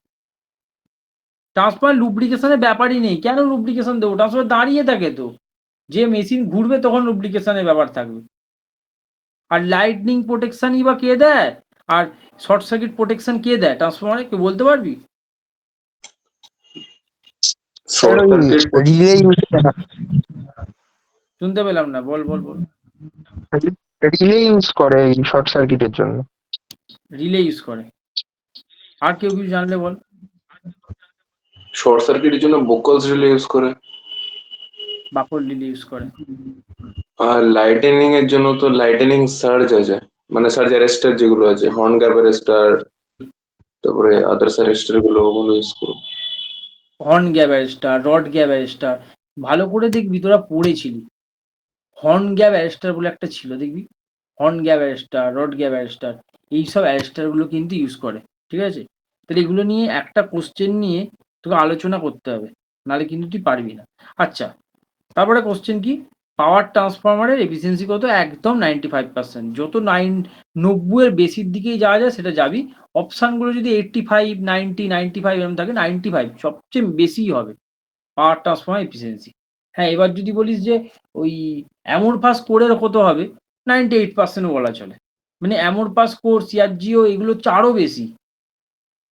S1: ট্রান্সফর্মার লুব্রিকেশনের ব্যাপারই নেই, কেন লুব্রিকেশন দেবো, ট্রান্সফর্মার দাঁড়িয়ে থাকে তো, যে মেশিন ঘুরবে তখন লুব্রিকেশনের ব্যাপার থাকবে। আর লাইটনিং প্রোটেকশনই বা কে দেয়, আর শর্ট সার্কিট প্রোটেকশন কে দেয় ট্রান্সফর্মারে, কেউ বলতে পারবি?
S2: স্যার
S3: শর্ট
S2: ওই
S3: সার্কিট
S2: রিলে ইউজ করা,
S1: শুনতে পেলাম না, বল বল বল।
S2: রিলে ইউজ করে এই শর্ট সার্কিটের জন্য।
S1: রিলে ইউজ করে, আর কেউ কিছু জানলে বল।
S3: শর্ট সার্কিটের জন্য বোকলস রিলে ইউজ করে।
S1: বাকর রিলে ইউজ করে।
S3: আর লাইটেনিং এর জন্য তো লাইটেনিং সার্জ আছে, মানে সার্জ অ্যারেস্টার যেগুলো আছে, হর্ন গ্যাপ অ্যারেস্টার, তারপরে আদার্স অ্যারেস্টার গুলো, ওগুলো ইউজ করো।
S1: Horn gap arrester, rod gap arrester, ভালো করে দেখবি, তোরা পড়েছিলি, হর্ন গ্যাপ অ্যারেস্টার বলে একটা ছিল, দেখবি, horn gap arrester, rod gap arrester, এইসব অ্যারেস্টারগুলো কিন্তু ইউজ করে, ঠিক আছে। তাহলে এগুলো নিয়ে একটা কোশ্চেন নিয়ে তোকে আলোচনা করতে হবে, নাহলে কিন্তু তুই পারবি না। আচ্ছা, তারপরে কোশ্চেন কি, পাওয়ার ট্রান্সফরমারের এফিসিয়েন্সি কত? একদম 95%, যত 90-এর বেশির দিকেই যাওয়া যায় সেটা যাবি, অপশানগুলো যদি 85, 90, 95 এরকম থাকে, 95 সবচেয়ে বেশিই হবে পাওয়ার ট্রান্সফরমার এফিসিয়েন্সি। হ্যাঁ, এবার যদি বলিস যে ওই অ্যামোরফাস কোরের কত হবে, 98% বলা চলে, মানে অ্যামোরফাস কোর, সিআরজিও, এগুলো চারও বেশি।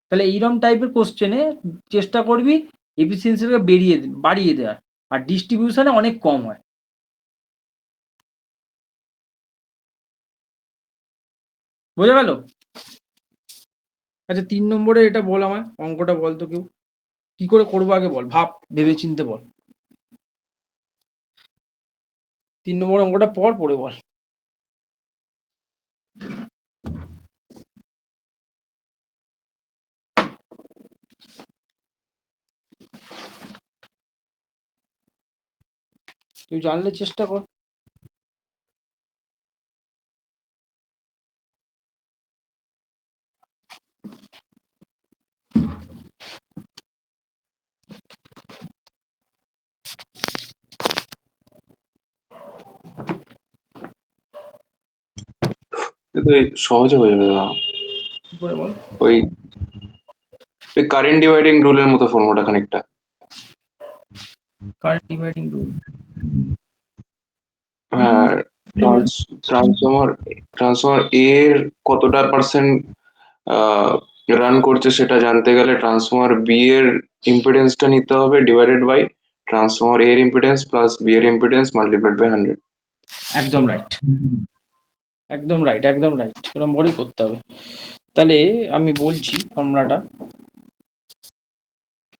S1: তাহলে এইরকম টাইপের কোশ্চেনে চেষ্টা করবি এফিসিয়েন্সিটাকে বাড়িয়ে দেওয়ার, আর ডিস্ট্রিবিউশনে অনেক কম হয়। বোঝা গেল? আচ্ছা, 3 নম্বরে এটা বল, আমায় অঙ্কটা বল তো কেউ, কি করে করবো আগে বল, ভাব, ভেবে চিনতে বল। 3 নম্বর অঙ্কটা পড়ে বল। তুই জানলে চেষ্টা কর।
S3: কিন্তু এই সহজে হয়ে যাবে দাদা।
S1: কি করে বল?
S3: ওই কারেন্ট ডিভাইডিং রুলের মতো ফর্মুলা খানিকটা।
S1: Current dividing rule.
S3: হ্যাঁ, ট্রান্সফর্মার এর কতটা পার্সেন্ট রান করছে সেটা জানতে গেলে ট্রান্সফর্মার বি এর ইম্পিডেন্সটা নিতে হবে ডিভাইডেড বাই ট্রান্সফর্মার এর ইম্পিডেন্স প্লাস বি এর ইম্পিডেন্স মাল্টিপ্লাইড বাই 100।
S1: একদম রাইট, একদম রাইট, একদম রাইট, এরকম করেই করতে হবে। তাহলে আমি বলছি ফর্মুলাটা।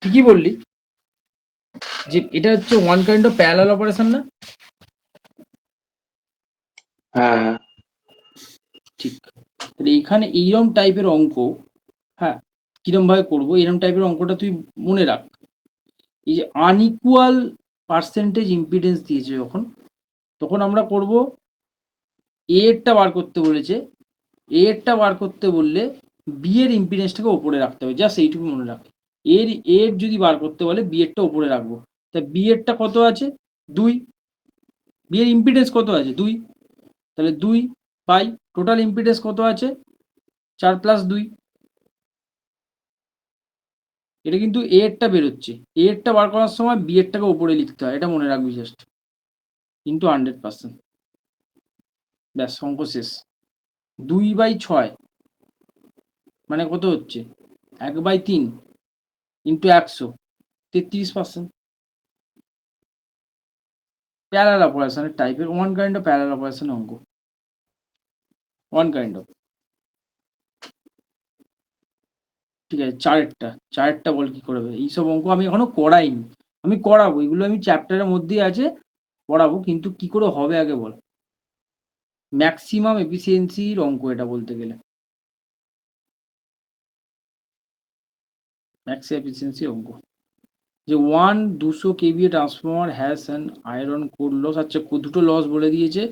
S1: ঠিকই বললি যে এটা হচ্ছে one kind of parallel operation না?
S3: হ্যাঁ হ্যাঁ,
S1: ঠিক। তাহলে এখানে এইরকম টাইপের অঙ্ক, হ্যাঁ, কিরম ভাবে করবো এরকম টাইপের অঙ্কটা তুই মনে রাখ। এই যে আনইকুয়াল পার্সেন্টেজ ইম্পিডেন্স দিয়েছে যখন, তখন আমরা করব এ এরটা বার করতে বলেছে, এ এরটা বার করতে বললে বি এর ইম্পিডেন্সটাকে ওপরে রাখতে হবে, জাস্ট এইটুকু মনে রাখ। এর যদি বার করতে বলে বি এরটা ওপরে রাখবো। তা বি এরটা কত আছে? 2। বি এর ইম্পিডেন্স কত আছে? 2। তাহলে 2 বাই টোটাল ইম্পিডেন্স কত আছে? 4 + 2। এটা কিন্তু এ এরটা বেরোচ্ছে, এ এরটা বার করার সময় বি এরটাকে ওপরে লিখতে হয়, এটা মনে রাখবি জাস্ট। কিন্তু 100%। ব্যাস, অঙ্ক শেষ। 2/6 মানে কত হচ্ছে? 1/3 ইন্টু 100, 33%। প্যারালাল অপারেশনের টাইপের one kind of parallel operation অঙ্ক, ওয়ান কাইন্ড অফ। ঠিক আছে, চারেরটা বল কি করবে? এইসব অঙ্ক আমি এখনো করাইনি, আমি করাবো, এগুলো আমি চ্যাপ্টারের মধ্যেই আছে, পড়াবো, কিন্তু কি করে হবে আগে বল। ম্যাক্সিমাম এফিসিয়েন্সির অঙ্ক এটা বলতে গেলে, ম্যাক্স এফিসিয়েন্সি অঙ্ক। যে 200 KVA transformer has an iron core loss. আচ্ছা, দুটো লস বলে দিয়েছে,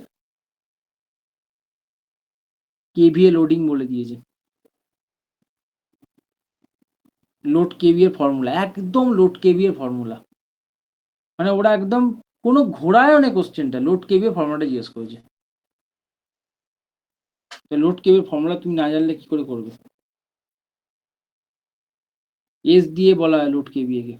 S1: কেভিএ লোডিং বলে দিয়েছে। লোড কেভিএর ফর্মুলা, একদম লোড কেভিএর ফর্মুলা, মানে ওরা একদম কোনো ঘোড়ায় অনেক কোশ্চেনটা লোড কেভিএর ফর্মুলাটা জিজ্ঞেস করেছে। তো লোড কেভিএর ফর্মুলা তুমি না জানলে কি করে করবে? এস দিয়ে বলা হয় লোড কেভিএ কে,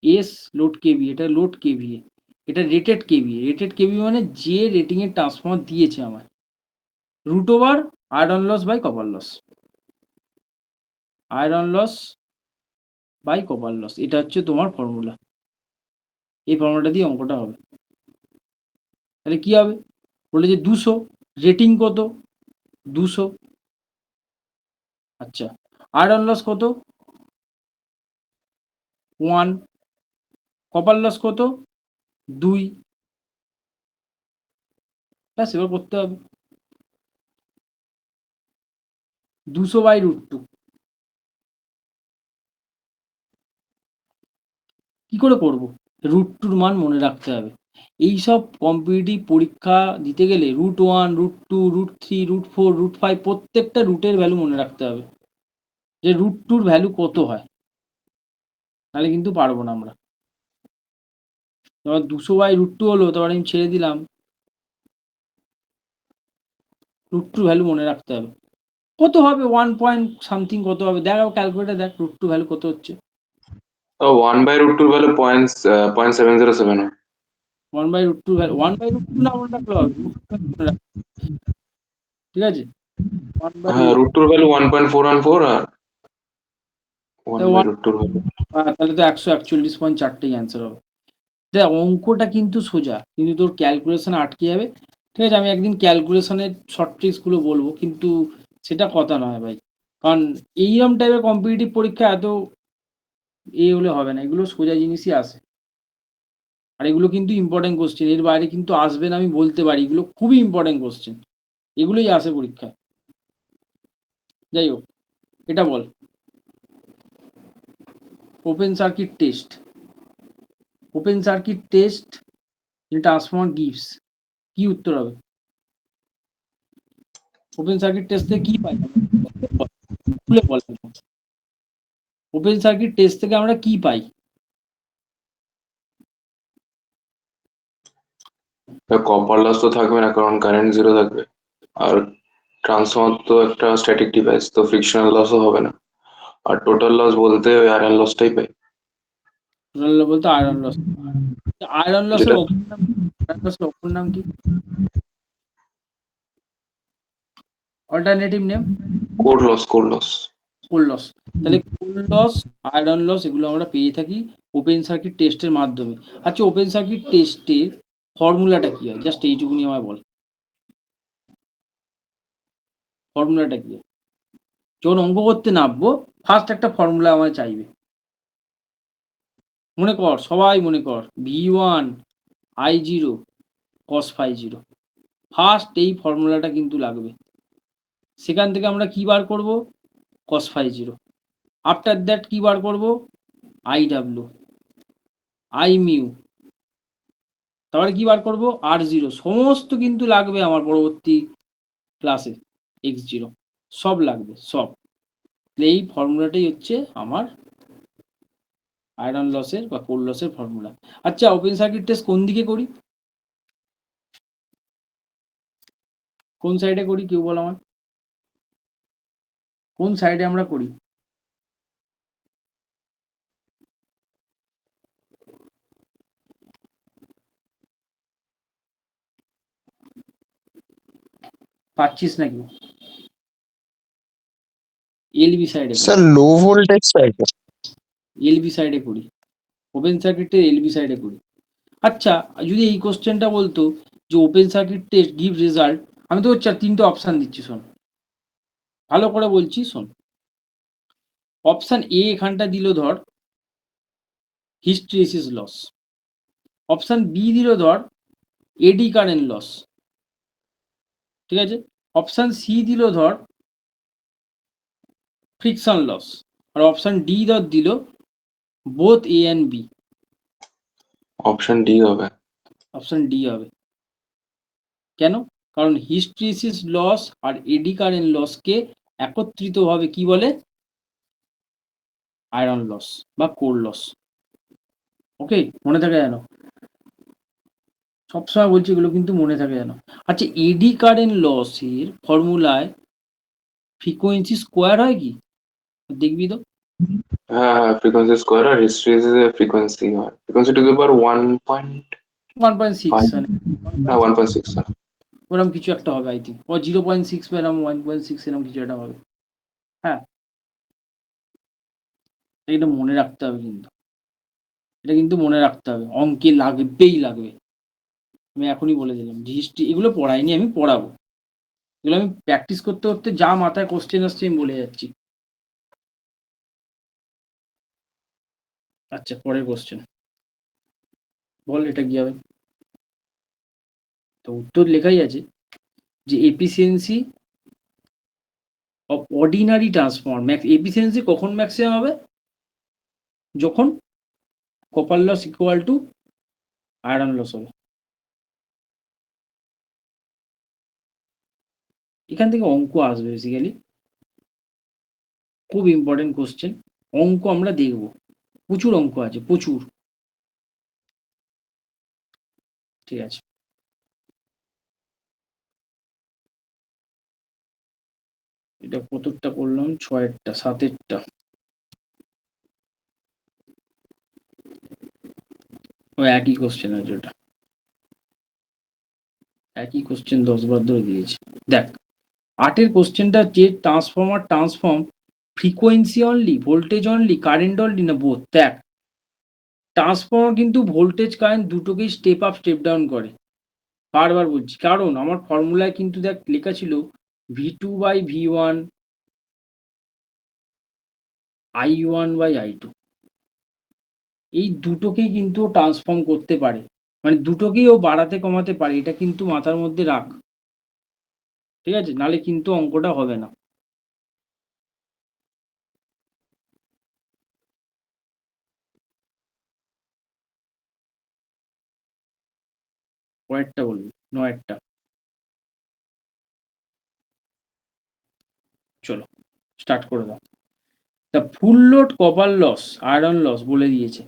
S1: এস লোড কেভি, এটা লোড কেভিএ, এটা রেটেড কেভিএ। রেটেড কেভিএ মানে যে রেটিং এর ট্রান্সফর্মার দিয়েছে আমার, root over iron loss by copper loss, iron loss by copper loss, এটা হচ্ছে তোমার ফর্মুলা। এই ফর্মুলাটা দিয়ে অঙ্কটা হবে। তাহলে কি হবে? বলে যে 200, রেটিং কত? 200। আচ্ছা, আয়রন লস কত? 1। কপার লস কত? 2। ব্যাস, এবার করতে হবে 200/√2। কি করে করব? √2 মান মনে রাখতে হবে। এইসব কম্পিটিটিভ পরীক্ষা দিতে গেলে √1, √2, √3, √4, √5 প্রত্যেকটা রুটের ভ্যালু মনে রাখতে হবে, যে √2 ভ্যালু কত হয়, নাহলে কিন্তু পারবো না আমরা। এবার 200/√2 হলো, তারপর আমি ছেড়ে দিলাম, √2 ভ্যালু মনে রাখতে হবে। কত হবে? 1 পয়েন্ট সামথিং কত হবে? দেখ ক্যালকুলেটার, দেখ √2 ভ্যালু কত হচ্ছে।
S3: 1/√2 ভ্যালু 0.707 হয়।
S1: 1/√2 ভ্যালু 1/√2 না মনে রাখলে হবে, ঠিক আছে? 1 বাই
S3: হ্যাঁ, √2 ভ্যালু 1.414 আর 1/√2 ভ্যালু।
S1: তাহলে তো 141.4টেই অ্যান্সার হবে। দেখ, অঙ্কটা কিন্তু সোজা, কিন্তু তোর ক্যালকুলেশনে আটকে যাবে। ঠিক আছে, আমি একদিন ক্যালকুলেশনের শর্ট ট্রিক্সগুলো বলবো, কিন্তু সেটা কথা নয় ভাই, কারণ এইরকম টাইপের কম্পিটিটিভ পরীক্ষা এত হলে হবে না, এগুলো সোজা জিনিসই আসে। আর এগুলো কিন্তু ইম্পর্টেন্ট কোশ্চেন, এর বাইরে কিন্তু আসবে না আমি বলতে পারি, এগুলো খুবই ইম্পর্টেন্ট কোশ্চেন, এগুলোই আসে পরীক্ষায়। যাই হোক, এটা বল, open circuit test, open circuit test transformer gives, কি উত্তর হবে? ওপেন সার্কিট টেস্ট থেকে কি পাই? খুলে বল, ওপেন সার্কিট টেস্ট থেকে আমরা কি পাই?
S3: কপার লস তো থাকবে না, কারণ কারেন্ট জিরো থাকবে। আর ট্রান্সফর্মার তো একটা স্ট্যাটিক ডিভাইস, তো ফ্রিকশনাল লসও হবে না। আর টোটাল লস বলতে ওই আয়রন লসটাই পাই,
S1: টোটাল বলতে আয়রন লস। আয়রন লসের
S3: যেটা
S1: অপর নাম, আয়রন লসের অপর নাম কি? Alternative name?
S3: Core loss, core loss.
S1: Core loss. তাহলে কোর লস, আয়রন লস এগুলো আমরা পেয়ে থাকি ওপেন সার্কিট টেস্টের মাধ্যমে। আচ্ছা, ওপেন সার্কিট টেস্টের ফর্মুলাটা কি হয়? জাস্ট এইটুকুনি আমায় বল, ফর্মুলাটা কি হয়? যখন অঙ্ক করতে নামবো ফার্স্ট একটা ফর্মুলা আমায় চাইবে, মনে কর, সবাই মনে কর, V1 I0 cos phi 0, first এই ফর্মুলাটা কিন্তু লাগবে। সেখান থেকে আমরা কি বার করব? cos phi 0। আফটার দ্যাট কি বার করব? IW, I মিউ, তারপরে কি বার করব? R0, সমস্ত কিন্তু লাগবে আমার পরবর্তী ক্লাসে, X0 সব লাগবে, সব। এই ফর্মুলাটাই হচ্ছে আমার আয়রন লসের বা কোর লসের ফর্মুলা। আচ্ছা, ওপেন সার্কিট টেস্ট কোন দিকে করি? কোন সাইডে করি কেউ বল আমার, কোন সাইডে আমরা করি? পাচ্ছিস নাকি? এলবি সাইডে করি,
S2: স্যার লো ভোল্টেজ সাইডে।
S1: এলবি সাইডে করি, ওপেন সার্কিটের এলবি সাইডে করি। আচ্ছা, যদি এই কোশ্চেনটা বলতো যে open circuit test give result, আমি তো তিনটে অপশান দিচ্ছি, শোন ভালো করে বলছি, শোন। অপশান এ এখানটা দিল ধর হিস্টেরিসিস লস, অপশান বি দিল ধর এডি কারেন্ট লস, ঠিক আছে, অপশান সি দিল ধর ফ্রিকশন লস, আর অপশান ডি ধর দিল both A and B.
S3: Option D হবে।
S1: অপশান ডি হবে। কেন? কারণ হিস্টেরিসিস লস আর এডি কারেন্ট লসকে একত্রিতভাবে কি বলে? আয়রন লস বা কোর লস। ওকে, মনে থাকে যেন, সবসময় বলছি এগুলো কিন্তু মনে থাকে যেন। আচ্ছা, এডি কারেন্ট লসের ফর্মুলায় ফ্রিকোয়েন্সি স্কোয়ার হয় কি? দেখবি তো,
S3: হ্যাঁ হ্যাঁ, ফ্রিকোয়েন্সি স্কোয়ার আর হিস্ট্রিসিসে ফ্রিকোয়েন্সি হয়, ফ্রিকোয়েন্সি টু দি পাওয়ার
S1: 1.6 মানে
S3: 1.6।
S1: ওরকম কিছু একটা হবে, আই থিঙ্ক, ও 0.6 বা এরকম 1.6 এরকম কিছু একটা হবে। হ্যাঁ, এটা মনে রাখতে হবে কিন্তু, এটা কিন্তু মনে রাখতে হবে, অঙ্কে লাগবেই লাগবে। আমি এখনই বলে দিলাম, হিস্ট্রি এগুলো পড়াইনি, আমি পড়াবো, এগুলো আমি প্র্যাকটিস করতে করতে যা মাথায় কোশ্চেন আসছে আমি বলে যাচ্ছি। আচ্ছা, পরের কোশ্চেন বল, এটা কি হবে? তো উত্তর লেখাই আছে যে efficiency of ordinary transformer, efficiency কখন ম্যাক্সিমাম হবে? যখন copper loss equal to iron loss হবে। এখান থেকে অঙ্ক আসবে বেসিক্যালি, খুব ইম্পর্টেন্ট কোশ্চেন, অঙ্ক আমরা দেখব, প্রচুর অঙ্ক আছে, প্রচুর। ঠিক আছে, এটা কতটা করলাম? 6-টা 7-টা, ও একই কোশ্চেন আছে, ওটা একই কোশ্চেন 10 বার ধরে দিয়েছে। দেখ, 8-এর কোশ্চেনটা যে transform frequency only, voltage only, current only, না বোথ? দেখ, ট্রান্সফর্মার কিন্তু ভোল্টেজ কারেন্ট দুটোকেই স্টেপ আপ স্টেপ ডাউন করে, বারবার বলছি, কারণ আমার ফর্মুলায় কিন্তু দেখ লেখা ছিল V2/V1 I1/I2, এই দুটোকেই কিন্তু ও ট্রান্সফর্ম করতে পারে, মানে দুটোকেই ও বাড়াতে কমাতে পারে, এটা কিন্তু মাথার মধ্যে রাখ, ঠিক আছে? নালে কিন্তু অঙ্কটা হবে না। পরেরটা বলবি, 9টা। চলো স্টার্ট করে দাও। The full load copper loss iron loss বলে দিয়েছে,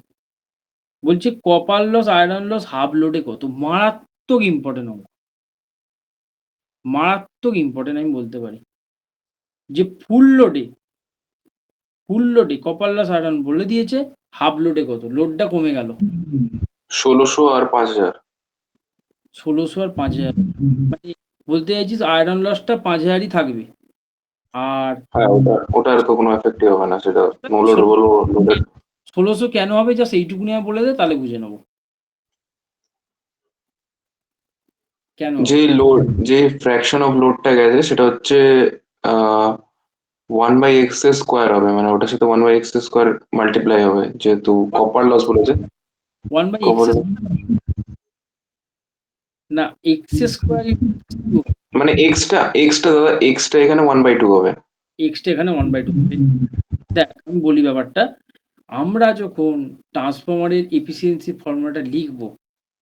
S1: বলছে copper loss iron loss half লোডে কত। মারাত্মক ইম্পর্টেন্ট অঙ্ক, মারাত্মক ইম্পর্টেন্ট আমি বলতে পারি। যে ফুল লোডে কপার লস আয়রন বলে দিয়েছে, হাফ লোডে কত, লোডটা কমে গেল
S3: 1600 আর 5000।
S1: 1600 আর 5000, মানে বলতে চাইছিস আয়রন লসটা 5000ই থাকবে। আর
S3: হ্যাঁ, ওটার তো কোনো এফেক্টই হবে না, সেটা নো লোড বলো লোডেড।
S1: 1600 কেন হবে জাস্ট এইটুকুনি আমি বলে দে, তাহলে বুঝে নেবো কেন হবে।
S3: যে লোড, যে ফ্র্যাকশন অফ লোডটা গেছে সেটা হচ্ছে 1/x² হবে, মানে ওটার সাথে 1/x² মাল্টিপ্লাই হবে, যেহেতু কপার লস বলেছে।
S1: 1/x
S3: কপার
S1: না, এক্স স্কোয়ার,
S3: মানে এক্সটা দাদা, এক্সটা এখানে 1/2 হবে।
S1: এক্সটা এখানে 1/2। দেখ আমি বলি ব্যাপারটা, আমরা যখন ট্রান্সফরমারের এফিসিয়েন্সি ফর্মুলাটা লিখবো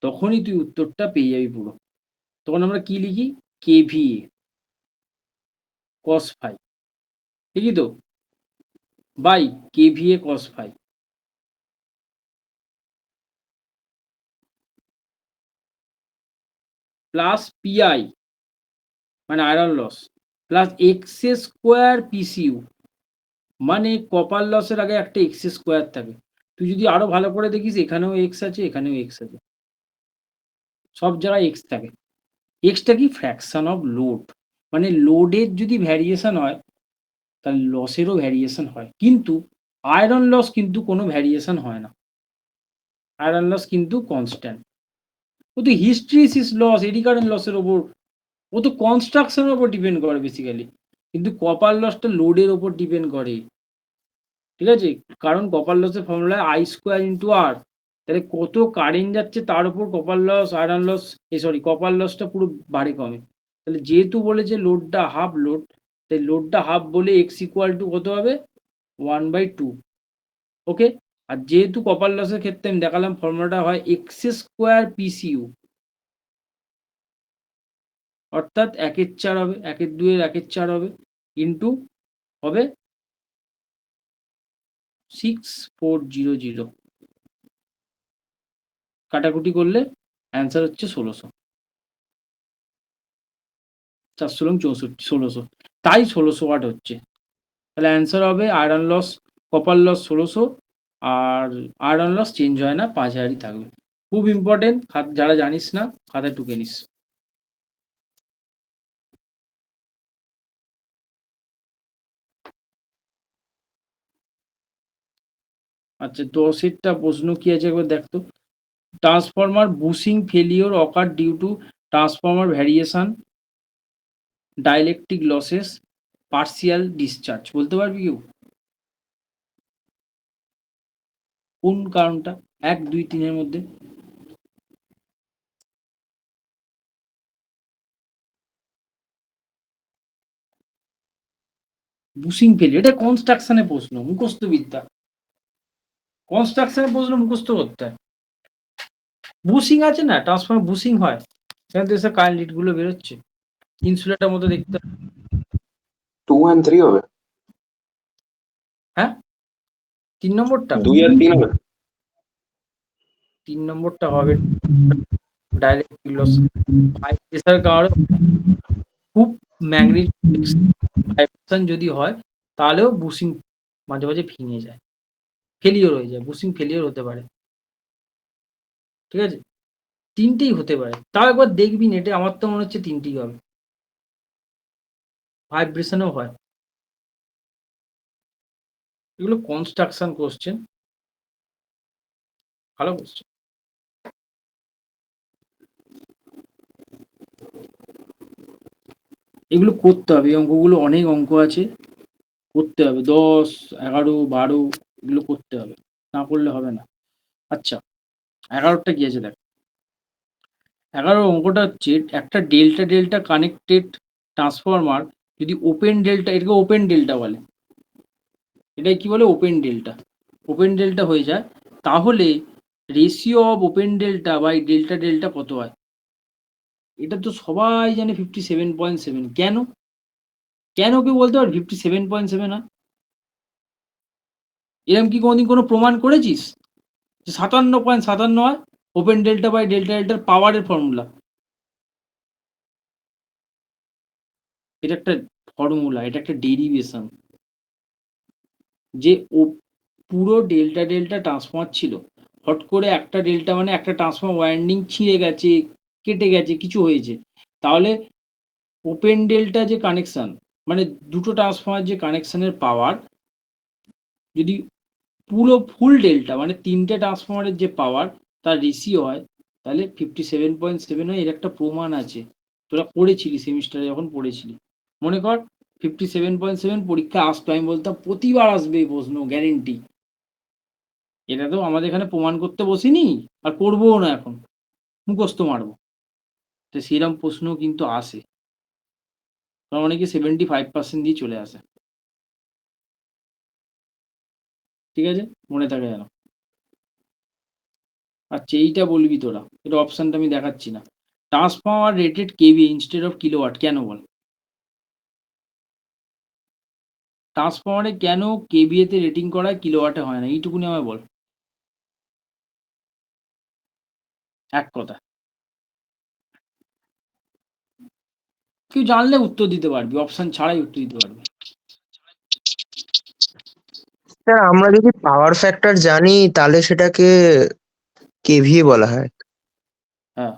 S1: তখনই তুই উত্তরটা পেয়ে যাবি পুরো। তখন আমরা কি লিখি, কেভিএ কস ফাই, ঠিকই তো, by kVA cos phi plus Pi মানে iron loss plus x square Pcu, মানে কপার লসের আগে একটা এক্স স্কোয়ার থাকে। তুই যদি আরো ভালো করে দেখিস এখানেও এক্স আছে, এখানেও এক্স আছে, সব জায়গায় এক্স থাকে। এক্সটা কি, ফ্র্যাকশন অফ লোড, মানে লোডের যদি ভ্যারিয়েশন হয় তাহলে লসেরও ভ্যারিয়েশন হয়, কিন্তু আয়রন লস কিন্তু কোনো ভ্যারিয়েশন হয় না, আয়রন লস কিন্তু কনস্ট্যান্ট। ও তো হিস্ট্রিসিস লস, এডি কারেন্ট লসের ওপর, ও তো কনস্ট্রাকশনের ওপর ডিপেন্ড করে বেসিক্যালি, কিন্তু কপার লসটা লোডের ওপর ডিপেন্ড করে, ঠিক আছে? কারণ কপার লসের formula I square into R, তাহলে কত কারেন্ট যাচ্ছে তার উপর copper loss iron loss, copper লসটা পুরো বাড়ে কমে। তাহলে যেহেতু বলেছে লোডটা হাফ লোড, তাই লোডটা হাফ বলে এক্স ইকুয়াল টু কত হবে, 1/2। ওকে, আর যেহেতু কপার লসের ক্ষেত্রে আমি দেখালাম ফর্মুলাটা হয় এক্স স্কোয়ার পিসিউ, অর্থাৎ 1/4 হবে, 1/2 1/4 হবে, ইন্টু হবে 6400, কাটাকুটি করলে অ্যান্সার হচ্ছে 1600, 400 এবং 64, 1600, তাই 1600 ওয়াট হচ্ছে। তাহলে অ্যান্সার হবে আয়রন লস, কপার লস 1600, আর আয়রন লস চেঞ্জ হয় না, 5000ই থাকবে। খুব ইম্পর্টেন্ট, যারা জানিস না খাতায় টুকে নিস। আচ্ছা 10-এরটা প্রশ্ন কি আছে একবার দেখতো। Transformer bushing failure occur due to transformer variation, dielectric losses, partial discharge, বলতে পারবি কেউ কোন কারণটা, 1 2 3-এর মধ্যে? বুশিং ফেলিওর, এটা কনস্ট্রাকশনের প্রশ্ন, মুখস্থ বিদ্যা, কনস্ট্রাকশনের প্রশ্ন মুখস্থ করতে হয়। বুশিং আছে না, ট্রান্সফরমার বুশিং হয়, সেখান থেকে কারেন্ট লিড গুলো বেরোচ্ছে, ইনসুলেটার মতো দেখতে হয়।
S3: 2 and 3 হবে,
S1: হ্যাঁ 3 নম্বরটা,
S3: 2 আর 3 হবে।
S1: 3 নম্বরটা হবে ডাইলেকট্রিক লস, হাই প্রেসার কারণে খুব ম্যাগনেটিক ভাইব্রেশন যদি হয় তাহলেও বুশিং মাঝে মাঝে ভেঙে যায়, ফেলিওর হয়ে যায়, বুশিং ফেলিওর হতে পারে, ঠিক আছে? 3টেই হতে পারে, তাও একবার দেখবি নেটে, আমার তো মনে হচ্ছে 3টেই হবে, ভাইব্রেশনও হয়। এগুলো কনস্ট্রাকশন কোশ্চেন, ভালো কোশ্চেন। এগুলো করতে হবে, এই অঙ্কগুলো অনেক অঙ্ক আছে, করতে হবে, 10 11 12 এগুলো করতে হবে, না করলে হবে না। আচ্ছা 11টা কি আছে দেখ, 11 অঙ্কটা হচ্ছে একটা ডেল্টা ডেল্টা কানেক্টেড ট্রান্সফরমার যদি ওপেন ডেল্টা, এটাকে ওপেন ডেল্টা বলে, এটাই কি বলে ওপেন ডেল্টা, ওপেন ডেল্টা হয়ে যায়, তাহলে ratio of open delta by delta delta কত হয়? এটা তো সবাই জানে 57.7। কেন কেন কেউ বলতে পারবে 57.7 হয়? এরকম কি কোনোদিন কোনো প্রমাণ করেছিস যে 57.57 হয়? ওপেন ডেল্টা বাই ডেল্টা ডেল্টার পাওয়ারের ফর্মুলা, এটা একটা ফর্মুলা, এটা একটা ডেরিভেশন, যে ও পুরো ডেল্টা ডেল্টা ট্রান্সফর্মার ছিল, হট করে একটা ডেল্টা মানে একটা ট্রান্সফর্মার ওয়াইন্ডিং ছিঁড়ে গেছে, কেটে গেছে, কিছু হয়েছে, তাহলে ওপেন ডেল্টা যে কানেকশন মানে দুটো ট্রান্সফর্মার যে কানেকশনের পাওয়ার, যদি পুরো ফুল ডেল্টা মানে তিনটে ট্রান্সফর্মারের যে পাওয়ার তার রেশিও হয়, তাহলে 57.7 হয়। এর একটা প্রমাণ আছে, তোরা পড়েছিলি সেমিস্টারে যখন পড়েছিলি, মনে কর 57.7 পরীক্ষা আসতো, আমি বলতাম প্রতিবার আসবে এই প্রশ্ন গ্যারেন্টি। এটা তো আমাদের এখানে প্রমাণ করতে বসিনি, আর করবোও না, এখন মুখস্থ মারবো। তো সেরকম প্রশ্ন কিন্তু আসে, কারণ অনেকে 75% দিয়ে চলে আসে। ঠিক আছে, মনে থাকে যেন। আচ্ছা এইটা বলবি তোরা, এটা অপশনটা আমি দেখাচ্ছি না। Transformer rated KV instead of kilowatt, কেন বল? ট্রান্সফর্মারে কেন কেভিএ তে রেটিং করা কিলোওয়াটে হয় না, এইটুকুনি আমায় বল এক কথা। কেউ জানলে উত্তর দিতে পারবি, অপশন ছাড়াই উত্তর দিতে পারবি।
S2: স্যার আমরা যদি পাওয়ার ফ্যাক্টর জানি তাহলে সেটাকে কেভিএ বলা হয়।
S1: হ্যাঁ,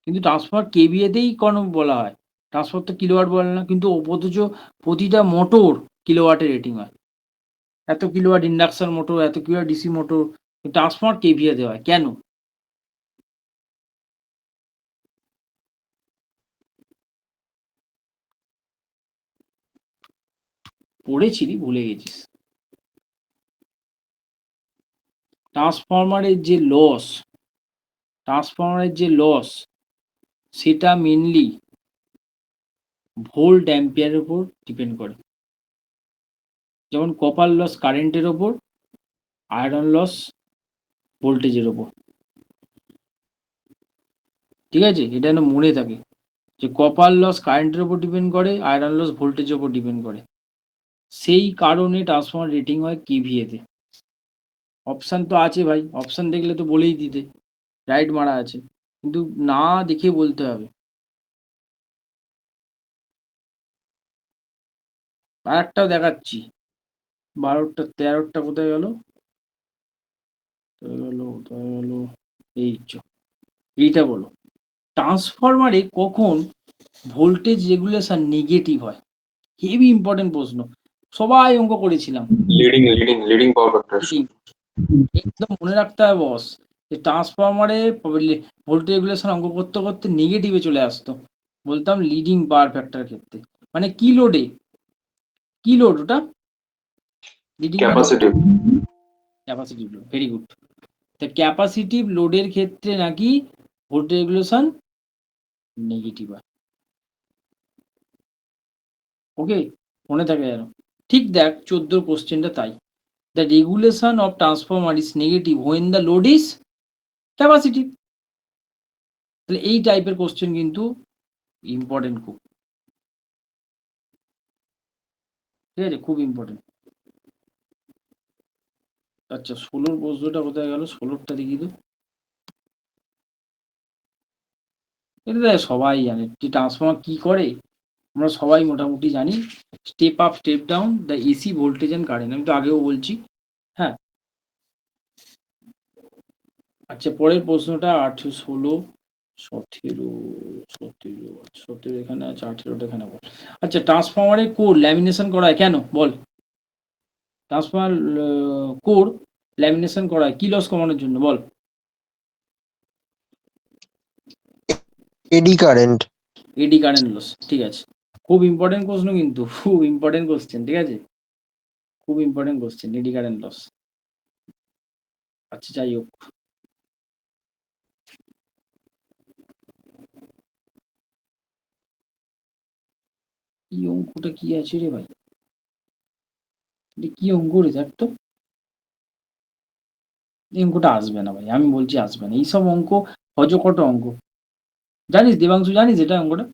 S1: কিন্তু ট্রান্সফর্মার কেভিএ তেই কেন বলা হয়, ট্রান্সফর্মার তো কিলোওয়াট বলে না, কিন্তু অথচ প্রতিটা মোটর কিলোওয়াটে রেটিং হয়, এত কিলোওয়াট ইন্ডাকশন মোটর, এত kilowatt DC motor, transformer KVA দেওয়া হয় কেন? পড়েছিলি ভুলে গেছিস। ট্রান্সফরমারের যে লস, ট্রান্সফরমারের যে লস সেটা মেনলি ভোল্ট অ্যাম্পিয়ারের উপর ডিপেন্ড করে, যেমন কপার লস কারেন্টের ওপর, আয়রন লস ভোল্টেজের ওপর। ঠিক আছে, এটা যেন মনে থাকে যে কপার লস কারেন্টের উপর ডিপেন্ড করে, আয়রন লস ভোল্টেজের উপর ডিপেন্ড করে, সেই কারণে ট্রান্সফরমার রেটিং হয় কেভিএ তে। অপশান তো আছে ভাই, অপশান দেখলে তো বলেই দিতে, রাইট মারা আছে, কিন্তু না দেখে বলতে হবে। আর একটাও দেখাচ্ছি, 12টা 13টা কোথায় গেল, কোথায় গেল, এই এইটা বলো, ট্রান্সফরমারে কখন ভোল্টেজ রেগুলেশন নেগেটিভ হয়? হেভি ইম্পর্টেন্ট প্রশ্ন, সবাই অঙ্ক করেছিলাম।
S3: Leading power factor.
S1: একদম মনে রাখতে হবে বস, যে ট্রান্সফরমারে ভোল্টেজ রেগুলেশন অঙ্ক করতে করতে নেগেটিভে চলে আসতো, বলতাম লিডিং পাওয়ার ফ্যাক্টর ক্ষেত্রে, মানে কি লোডে, কি লোড ওটা, লিডিং মানে
S3: capacitive.
S1: Capacitive load, very good. তা ক্যাপাসিটিভ লোডের ক্ষেত্রে নাকি ভোল্টেজ রেগুলেশন নেগেটিভ হয়। ওকে, মনে থাকে যেন। ঠিক দেখ 14 কোশ্চেনটা তাই, the regulation of transformer is negative when the load is capacitive. তাহলে এই টাইপের কোশ্চেন কিন্তু ইম্পর্টেন্ট খুব, ঠিক আছে, খুব ইম্পর্টেন্ট। আচ্ছা 16 প্রশ্নটা কোথায় গেল, 16টা দেখি তো। এটা দেখ সবাই জানে যে ট্রান্সফরমার কি করে, আমরা সবাই মোটামুটি জানি, step up step down the AC voltage and current, আমি তো আগেও বলছি। হ্যাঁ, আচ্ছা পরের প্রশ্নটা 16 17 17 17 এখানে আছে, 18টা এখানে বল। আচ্ছা ট্রান্সফরমারের কোর ল্যামিনেশন করা হয় কেন বল? ট্রান্সফরমার কোর ল্যামিনেশন করা হয় কি লস কমানোর জন্য বল?
S2: Eddy current.
S1: Eddy current loss, ঠিক আছে, খুব ইম্পর্টেন্ট প্রশ্ন কিন্তু, খুব ইম্পর্টেন্ট কোশ্চেন, ঠিক আছে, খুব important question, eddy current loss. আচ্ছা যাই হোক, কি অঙ্কটা কি আছে রে ভাই, কি অঙ্ক রে, দেখ তো। এই অঙ্কটা আসবে না ভাই, আমি বলছি আসবে না, এইসব অঙ্ক হজকট অঙ্ক। জানিস দেবাংশু, জানিস এটা অঙ্কটা?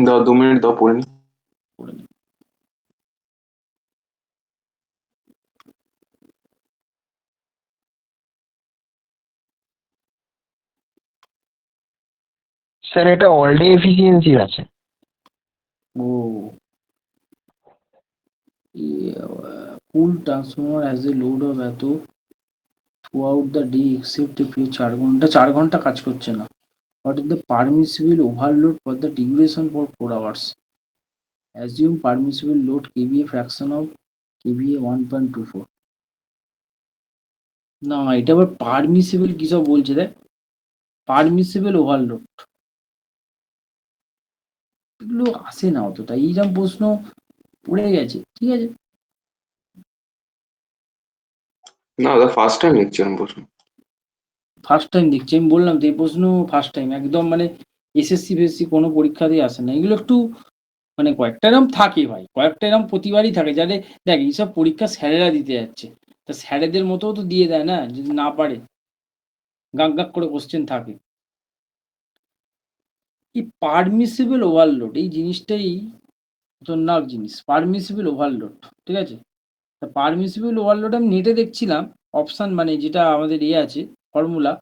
S3: দাও 2 মিনিট দাও পড়ে নি।
S1: করে নে।
S2: স্যার এটা অল ডে এফিসিয়েন্সি আছে।
S1: ও, cool transformer as a load of এত throughout the day except if 4 ঘন্টা কাজ করছে না। What is the permissible overload for the duration for 4 hours? Assume permissible load KVA fraction of KVA 1.24. না, এটা আবার পারমিসিবল কি সব বলছে দেখ, পারমিসিবল ওভারলোড, এগুলো আসে না অতটা, এইরকম প্রশ্ন পড়ে গেছে, ঠিক আছে।
S3: না ওটা ফার্স্ট টাইম লিখছি এরকম প্রশ্ন।
S1: ফার্স্ট টাইম দেখছি, আমি বললাম তো এই প্রশ্ন ফার্স্ট টাইম একদম, মানে এসএসসি ফেসসি কোনো পরীক্ষাতেই আসে না এগুলো, একটু মানে কয়েকটা এরম থাকে ভাই, কয়েকটা এরম প্রতিবারই থাকে, যাদের দেখ এইসব পরীক্ষা স্যারেরা দিতে যাচ্ছে, তা স্যারেদের মতো তো দিয়ে দেয় না, যদি না পারে গাক গাক করে কোশ্চেন থাকে। এই পারমিসিবল ওভারলোড এই জিনিসটাই খতরনাক জিনিস, পারমিসিবল ওভারলোড, ঠিক আছে। তা পারমিসিবল ওভারলোড আমি নেটে দেখছিলাম অপশান, মানে যেটা আমাদের আছে ফর্মুলা,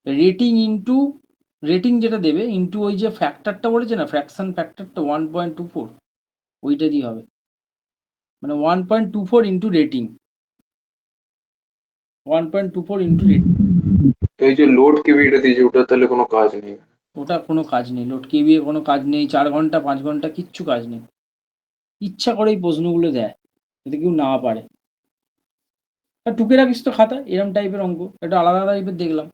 S1: রেটিং ইন্টু, রেটিং যেটা দেবে ইন্টু ওই যে ফ্যাক্টরটা বলেছে না, ফ্র্যাকশন ফ্যাক্টরটা 1.24, ওইটা দিয়ে হবে, মানে 1.24 ইন্টু রেটিং, 1.24 ইন্টু রেটিং।
S3: এই যে লোড কেভিটা দিয়েছে ওটা তাহলে কোনো কাজ নেই।
S1: ওটা কোনো কাজ নেই, লোড কেবিএ কোনো কাজ নেই, 4 ঘন্টা 5 ঘন্টা কিচ্ছু কাজ নেই, ইচ্ছা করে এই প্রশ্নগুলো দেয় যদি কেউ না পারে। তা টুকে রাখিস তো খাতা, এরম টাইপের অঙ্ক এটা আলাদা টাইপের দেখলাম,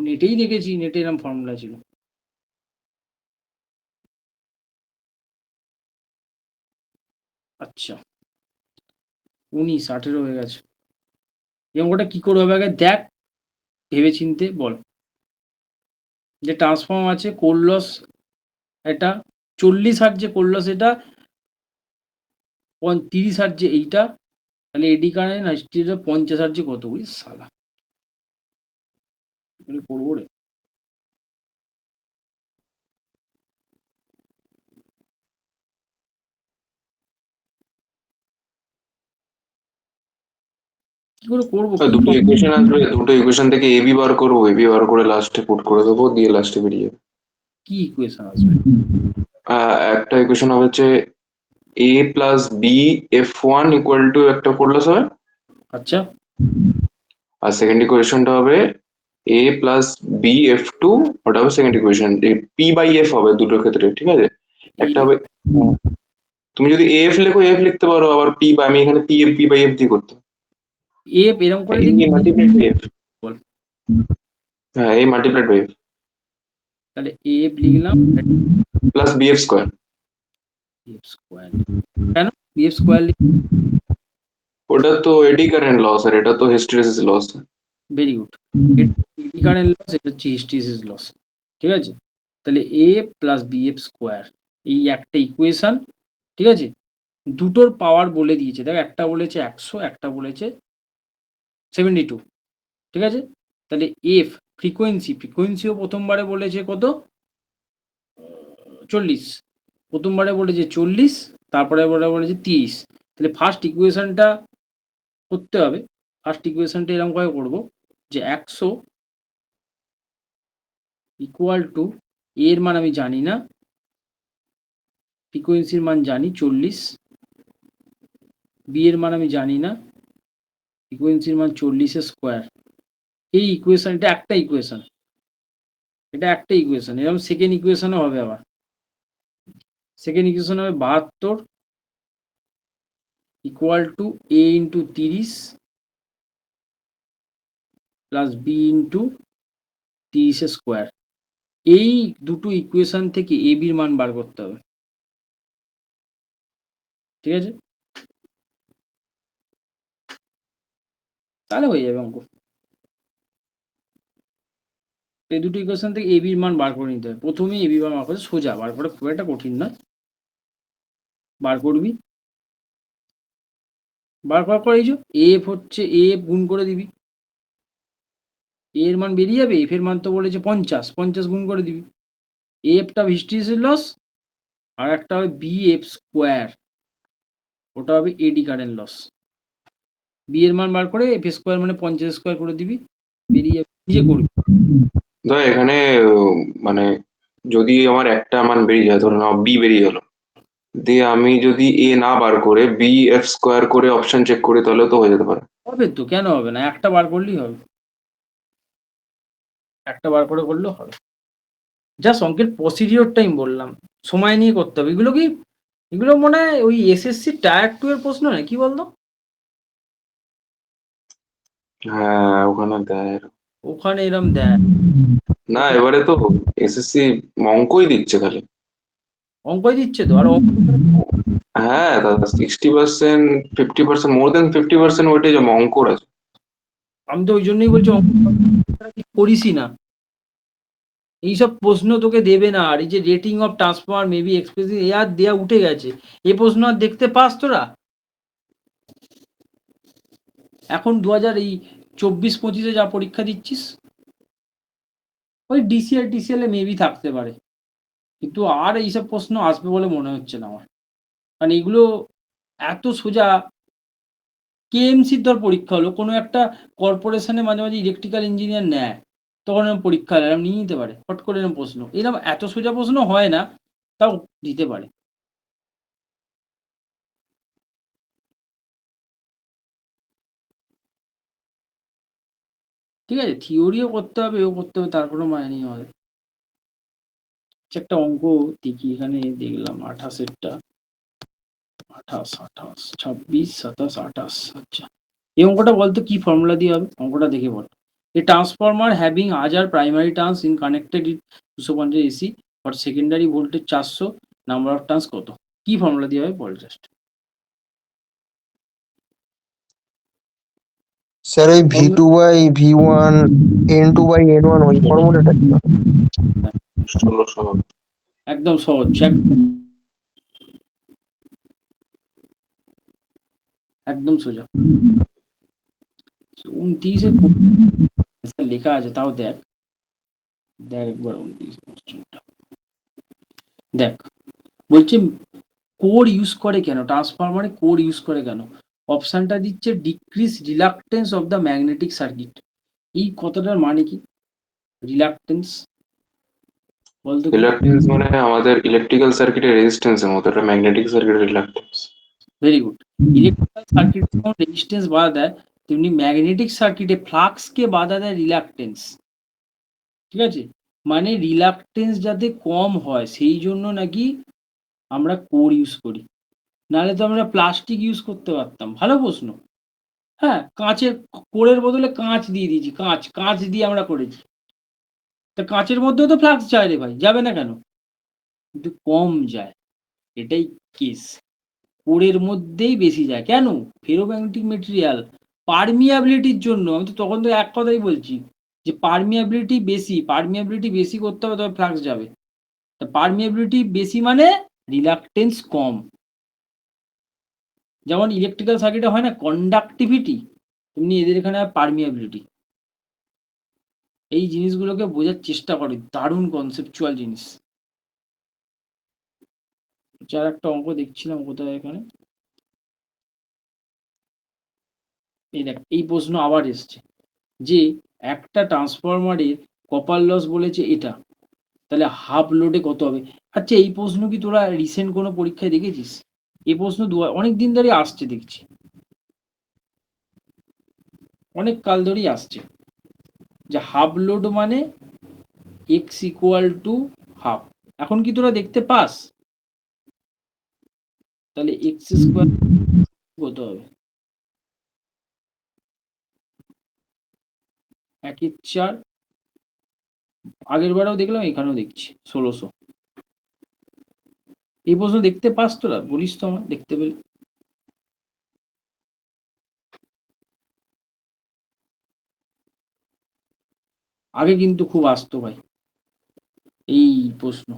S1: নেটেই দেখেছি, নেটে এরম ফর্মুলা ছিল। আচ্ছা 19 18 হয়ে গেছে, এই অঙ্কটা কি করে হবে আগে দেখ, ভেবে চিনতে বল। যে ট্রান্সফর্ম আছে কোর লস, এটা 40 হার্জ যে কোর লস, এটা 30 হার্জ যে এইটা, তাহলে এডি কারেন্ট আর 50 হার্জ যে কত, বুঝিস সালা করবো রে। কি করে করবো, কি
S3: দুটো ইকুয়েশন আসবে, দুটো ইকুয়েশন থেকে এবি বার করবো, এবি বার করে লাস্টে পুট করে দেবো, দিয়ে লাস্টে বেরিয়ে যাবে।
S1: কি ইকুয়েশন আসবে?
S3: একটা ইকুয়েশন হচ্ছে A plus B F one equal to একটা করলেস হবে,
S1: আচ্ছা
S3: আর সেকেন্ড ইকুয়েশনটা হবে A plus B F two, ওটা হবে second equation, P by F হবে দুটোর ক্ষেত্রে, ঠিক আছে। একটা হবে, তুমি যদি এফ লেখো এফ লিখতে পারো, আবার পি বা আমি এখানে পি বাই এফ দিয়ে করতে,
S1: এফ এরকম করে
S3: এই
S1: লিখবি,
S3: মাল্টিপ্লাইড বাই এফ।
S1: বল।
S3: হ্যাঁ এই মাল্টিপ্লাইড বাই এফ
S1: তাহলে এফ লিখলাম
S3: plus B F square.
S1: F square, কেন এফ স্কোয়ার?
S3: ওটা তো এডি কারেন্ট লস আর এটা তো hysteresis loss.
S1: Very good, eddy current loss, এটা হচ্ছে হিস্টেরিসিস লস, ঠিক আছে। তাহলে A plus B F square, এই একটা ইকুয়েশন, ঠিক আছে। দুটোর পাওয়ার বলে দিয়েছে, দেখ একটা বলেছে 100, একটা বলেছে 72, ঠিক আছে। তাহলে এফ ফ্রিকোয়েন্সিও প্রথমবারে বলেছে কত, 40, প্রথমবারে বলেছে 40, তারপরে বলেছে 30। তাহলে ফার্স্ট ইকুয়েশনটা করতে হবে, ফার্স্ট ইকুয়েশনটা এরকম করে করবো যে 100 ইকুয়াল টু, এর মান আমি জানি না, ফ্রিকোয়েন্সির মান জানি 40, বি এর মান আমি জানি না, ফ্রিকোয়েন্সির মান 40 স্কোয়ার। এই ইকুয়েশন, এটা একটা ইকুয়েশন, এটা একটা ইকুয়েশন, এরকম সেকেন্ড ইকুয়েশনও হবে আবার, সেকেন্ড ইকুয়েশন হবে 72 equal to A into 30 plus B into 30 square. এই দুটো ইকুয়েশন থেকে এ বির মান বার করতে হবে, ঠিক আছে। তাহলে হয়ে যাবে অঙ্ক। এই দুটো ইকুয়েশন থেকে এ বির মান বার করে নিতে হবে। প্রথমে এ বি মান বার করে সোজা বার করে, খুব একটা কঠিন নয়। বার করবি, বার করার পর এই যে এফ হচ্ছে, এফ গুণ করে দিবি, এর মান বেরিয়ে যাবে। এফ এর মান তো বলেছে 50, 50 গুণ করে দিবি। এফটা হিস্ট্রিসিস লস, আর একটা হবে বি এফ স্কোয়ার, ওটা হবে এডি কারেন্ট লস। বি এর মান বার করে এফ স্কোয়ার মানে 50 স্কোয়ার করে দিবি, বেরিয়ে যাবে। নিজে করবি।
S3: ধর এখানে মানে যদি আমার একটা মান বেরিয়ে যায়, ধরুন আমার বি বেরিয়ে গেল, দিয়ে আমি যদি এ না বার করে বি এফ স্কোয়ার করে অপশন চেক করি, তাহলে তো হয়ে যেতে পারে।
S1: হবে তো, কেন হবে না? একটা বার করলেই হবে, একটা বার করে করলেও হবে। জাস্ট অঙ্কের প্রসিডিওরটা আমি বললাম, সময় নিয়ে করতে হবে। এগুলো কি, এগুলো মনে হয় ওই এসএসসি টায়ার 2 এর প্রশ্ন না, কি বলতো?
S3: হ্যাঁ, ওখানে দেয়।
S1: ওখানে এরম দেয়।
S3: না, এবারে তো এসএসসি অঙ্কই দিচ্ছে খালি।
S1: অঙ্কই দিচ্ছে তো, আর
S3: হ্যাঁ দাদা, 60%, 50%, মোর দেন 50% ওইটাই অঙ্কর আছে।
S1: আমি তো ওই জন্যই বলছি অঙ্ক করিসই না। এইসব প্রশ্ন তোকে দেবে না। আর এই যে rating of transfer maybe expressive, এ আর দেয়া উঠে গেছে। এ প্রশ্ন আর দেখতে পাস তোরা? এখন 2024-25 যা পরীক্ষা দিচ্ছিস, ওই ডিসিএল টিসিএল এ মেবি থাকতে পারে, কিন্তু আর এইসব প্রশ্ন আসবে বলে মনে হচ্ছে না আমার। কারণ এগুলো এত সোজা। কেএমসির ধর পরীক্ষা হলো, কোনো একটা কর্পোরেশনে মাঝে মাঝে ইলেকট্রিক্যাল ইঞ্জিনিয়ার নেয়, তখন এরকম পরীক্ষা হলো, এরকম নিয়ে নিতে পারে ফট করে এরকম প্রশ্ন। এরকম এত সোজা প্রশ্ন হয় না, তাও দিতে পারে। ঠিক আছে, থিওরিও করতে হবে, এও করতে হবে, তার কোনো মানে নেই আমাদের। আচ্ছা, একটা অঙ্ক দেখি, এখানে দেখলাম 28-এরটা, 28, 28, 26, 27, 28। আচ্ছা, এই অঙ্কটা বলতো কি ফর্মুলা দিয়ে হবে? অঙ্কটা দেখে বল। এ ট্রান্সফরমার হ্যাভিং হাজার primary turns in connected in 250 AC for secondary voltage 400, number of turns কত? কি ফর্মুলা দিয়ে হবে বল জাস্ট।
S2: স্যার ওই V2/V1 N2/N1 ওই ফর্মুলাটা কি?
S3: 1600।
S1: একদম সহজ, একদম সোজা। 29-এ লেখা আছে, তাও দেখ, দেখ একবার 29 কোশ্চেনটা দেখ। বলছে কোর ইউজ করে কেন, ট্রান্সফরমারে কোর ইউজ করে কেন? অপশনটা দিচ্ছে decrease reluctance of the magnetic circuit. এই কথাটার মানে কি? রিলাক্টেন্স বলতো কি?
S3: রিলাক্টেন্স মানে আমাদের ইলেকট্রিক্যাল সার্কিটের রেজিস্ট্যান্সের মতো, এটা ম্যাগনেটিক সার্কিটের reluctance.
S1: Very good. Electrical circuit যেমন রেজিস্ট্যান্স বাধা দেয়, তেমনি ম্যাগনেটিক সার্কিটে ফ্লাক্সকে বাধা দেয় রিলাক্টেন্স। ঠিক আছে, মানে রিলাক্টেন্স যাতে কম হয় সেই জন্য নাকি আমরা কোর ইউজ করি, নাহলে তো আমরা প্লাস্টিক ইউজ করতে পারতাম। ভালো প্রশ্ন। হ্যাঁ, কাঁচের, কোরের বদলে কাঁচ দিয়ে দিয়েছি, কাঁচ, কাঁচ দিয়ে আমরা করেছি। তা কাঁচের মধ্যেও তো ফ্লাক্স যায় রে ভাই, যাবে না কেন? কিন্তু কম যায়, এটাই কেস। কোরের মধ্যেই বেশি যায় কেন? ফেরোম্যাগনেটিক মেটেরিয়াল, পারমিয়াবিলিটির জন্য। আমি তো তখন তো এক কথাই বলছি যে পারমিয়াবিলিটি বেশি, পারমিয়াবিলিটি বেশি করতে হবে, তবে ফ্লাক্স যাবে। তা পারমিয়াবিলিটি বেশি মানে রিলাক্টেন্স কম। যেমন ইলেকট্রিক্যাল সার্কিটে হয় না কন্ডাক্টিভিটি, তেমনি এদের এখানে পারমিয়াবিলিটি। এই জিনিসগুলোকে বোঝার চেষ্টা করে, দারুণ কনসেপচুয়াল জিনিস। যার একটা অঙ্ক দেখছিলাম কোথায়, এখানে এই দেখ, এই প্রশ্ন আবার এসছে যে একটা ট্রান্সফরমারের কপার লস বলেছে এটা, তাহলে হাফ লোডে কত হবে? আচ্ছা, এই প্রশ্ন কি তোরা রিসেন্ট কোনো পরীক্ষায় দেখেছিস? এই প্রশ্ন অনেক দিন ধরে আসছে দেখছি, অনেক কাল ধরেই আসছে, যে হাফ লোড মানে এক্স ইকুয়াল টু হাফ। এখন কি তোরা দেখতে পাস? তাহলে এক্স স্কোয়ার কত হবে? 1/4। আগের বারেও দেখলাম, এখানেও দেখছি 1600। এই প্রশ্ন দেখতে পাস তোরা? বলিস তো আমার দেখতে পেলে। আগে কিন্তু খুব আসতো ভাই এই প্রশ্ন।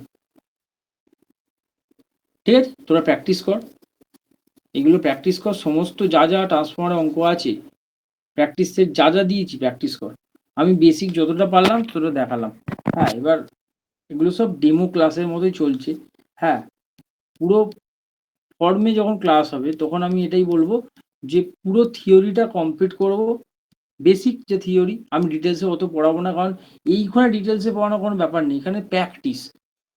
S1: ঠিক আছে, তোরা প্র্যাকটিস কর, এগুলো প্র্যাকটিস কর, সমস্ত যা যা ট্রান্সফর্মারের অঙ্ক আছে প্র্যাকটিসের যা যা দিয়েছি প্র্যাকটিস কর। আমি বেসিক যতটা পারলাম তোরা দেখালাম। হ্যাঁ, এবার এগুলো সব ডেমো ক্লাসের মতোই চলছে। হ্যাঁ, পুরো ফর্মে যখন ক্লাস হবে তখন আমি এটাই বলবো যে পুরো থিওরিটা কমপ্লিট করব। বেসিক যে থিওরি আমি ডিটেলসে অত পড়াবো না, কারণ এইখানে ডিটেলসে পড়ানোর কোনো ব্যাপার নেই, এখানে প্র্যাকটিস।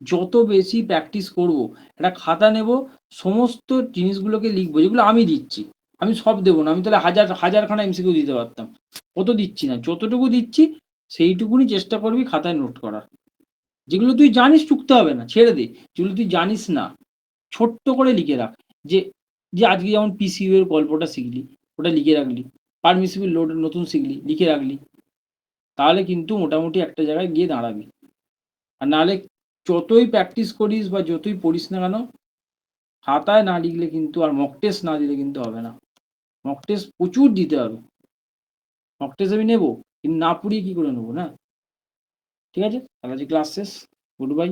S1: যত বেশি প্র্যাকটিস করব, একটা খাতা নেব, সমস্ত জিনিসগুলোকে লিখবো যেগুলো আমি দিচ্ছি। আমি সব দেবো না, আমি তাহলে হাজারখানা এমসিকিউ দিতে পারতাম, অত দিচ্ছি না। যতটুকু দিচ্ছি সেইটুকুনি চেষ্টা করবি খাতায় নোট করার। যেগুলো তুই জানিস টুকতে হবে না, ছেড়ে দে। যেগুলো তুই জানিস না ছোট্ট করে লিখে রাখ। যে যে আজকে যেমন পিসিইউ এর গল্পটা শিখলি, ওটা লিখে রাখলি। পারমিসিবল লোড নতুন শিখলি, লিখে রাখলি, তাহলে কিন্তু মোটামুটি একটা জায়গায় গিয়ে দাঁড়াবি। আর নাহলে যতই প্র্যাকটিস করিস বা যতই পড়িস না কেন, খাতায় না লিখলে কিন্তু, আর মক টেস্ট না দিলে কিন্তু হবে না। মক টেস্ট প্রচুর দিতে হবে। মক টেস্ট আমি নেবো, কিন্তু না পড়িয়ে কি করে নেবো না। ঠিক আছে, তাহলে আজকে ক্লাস শেষ। Good bye.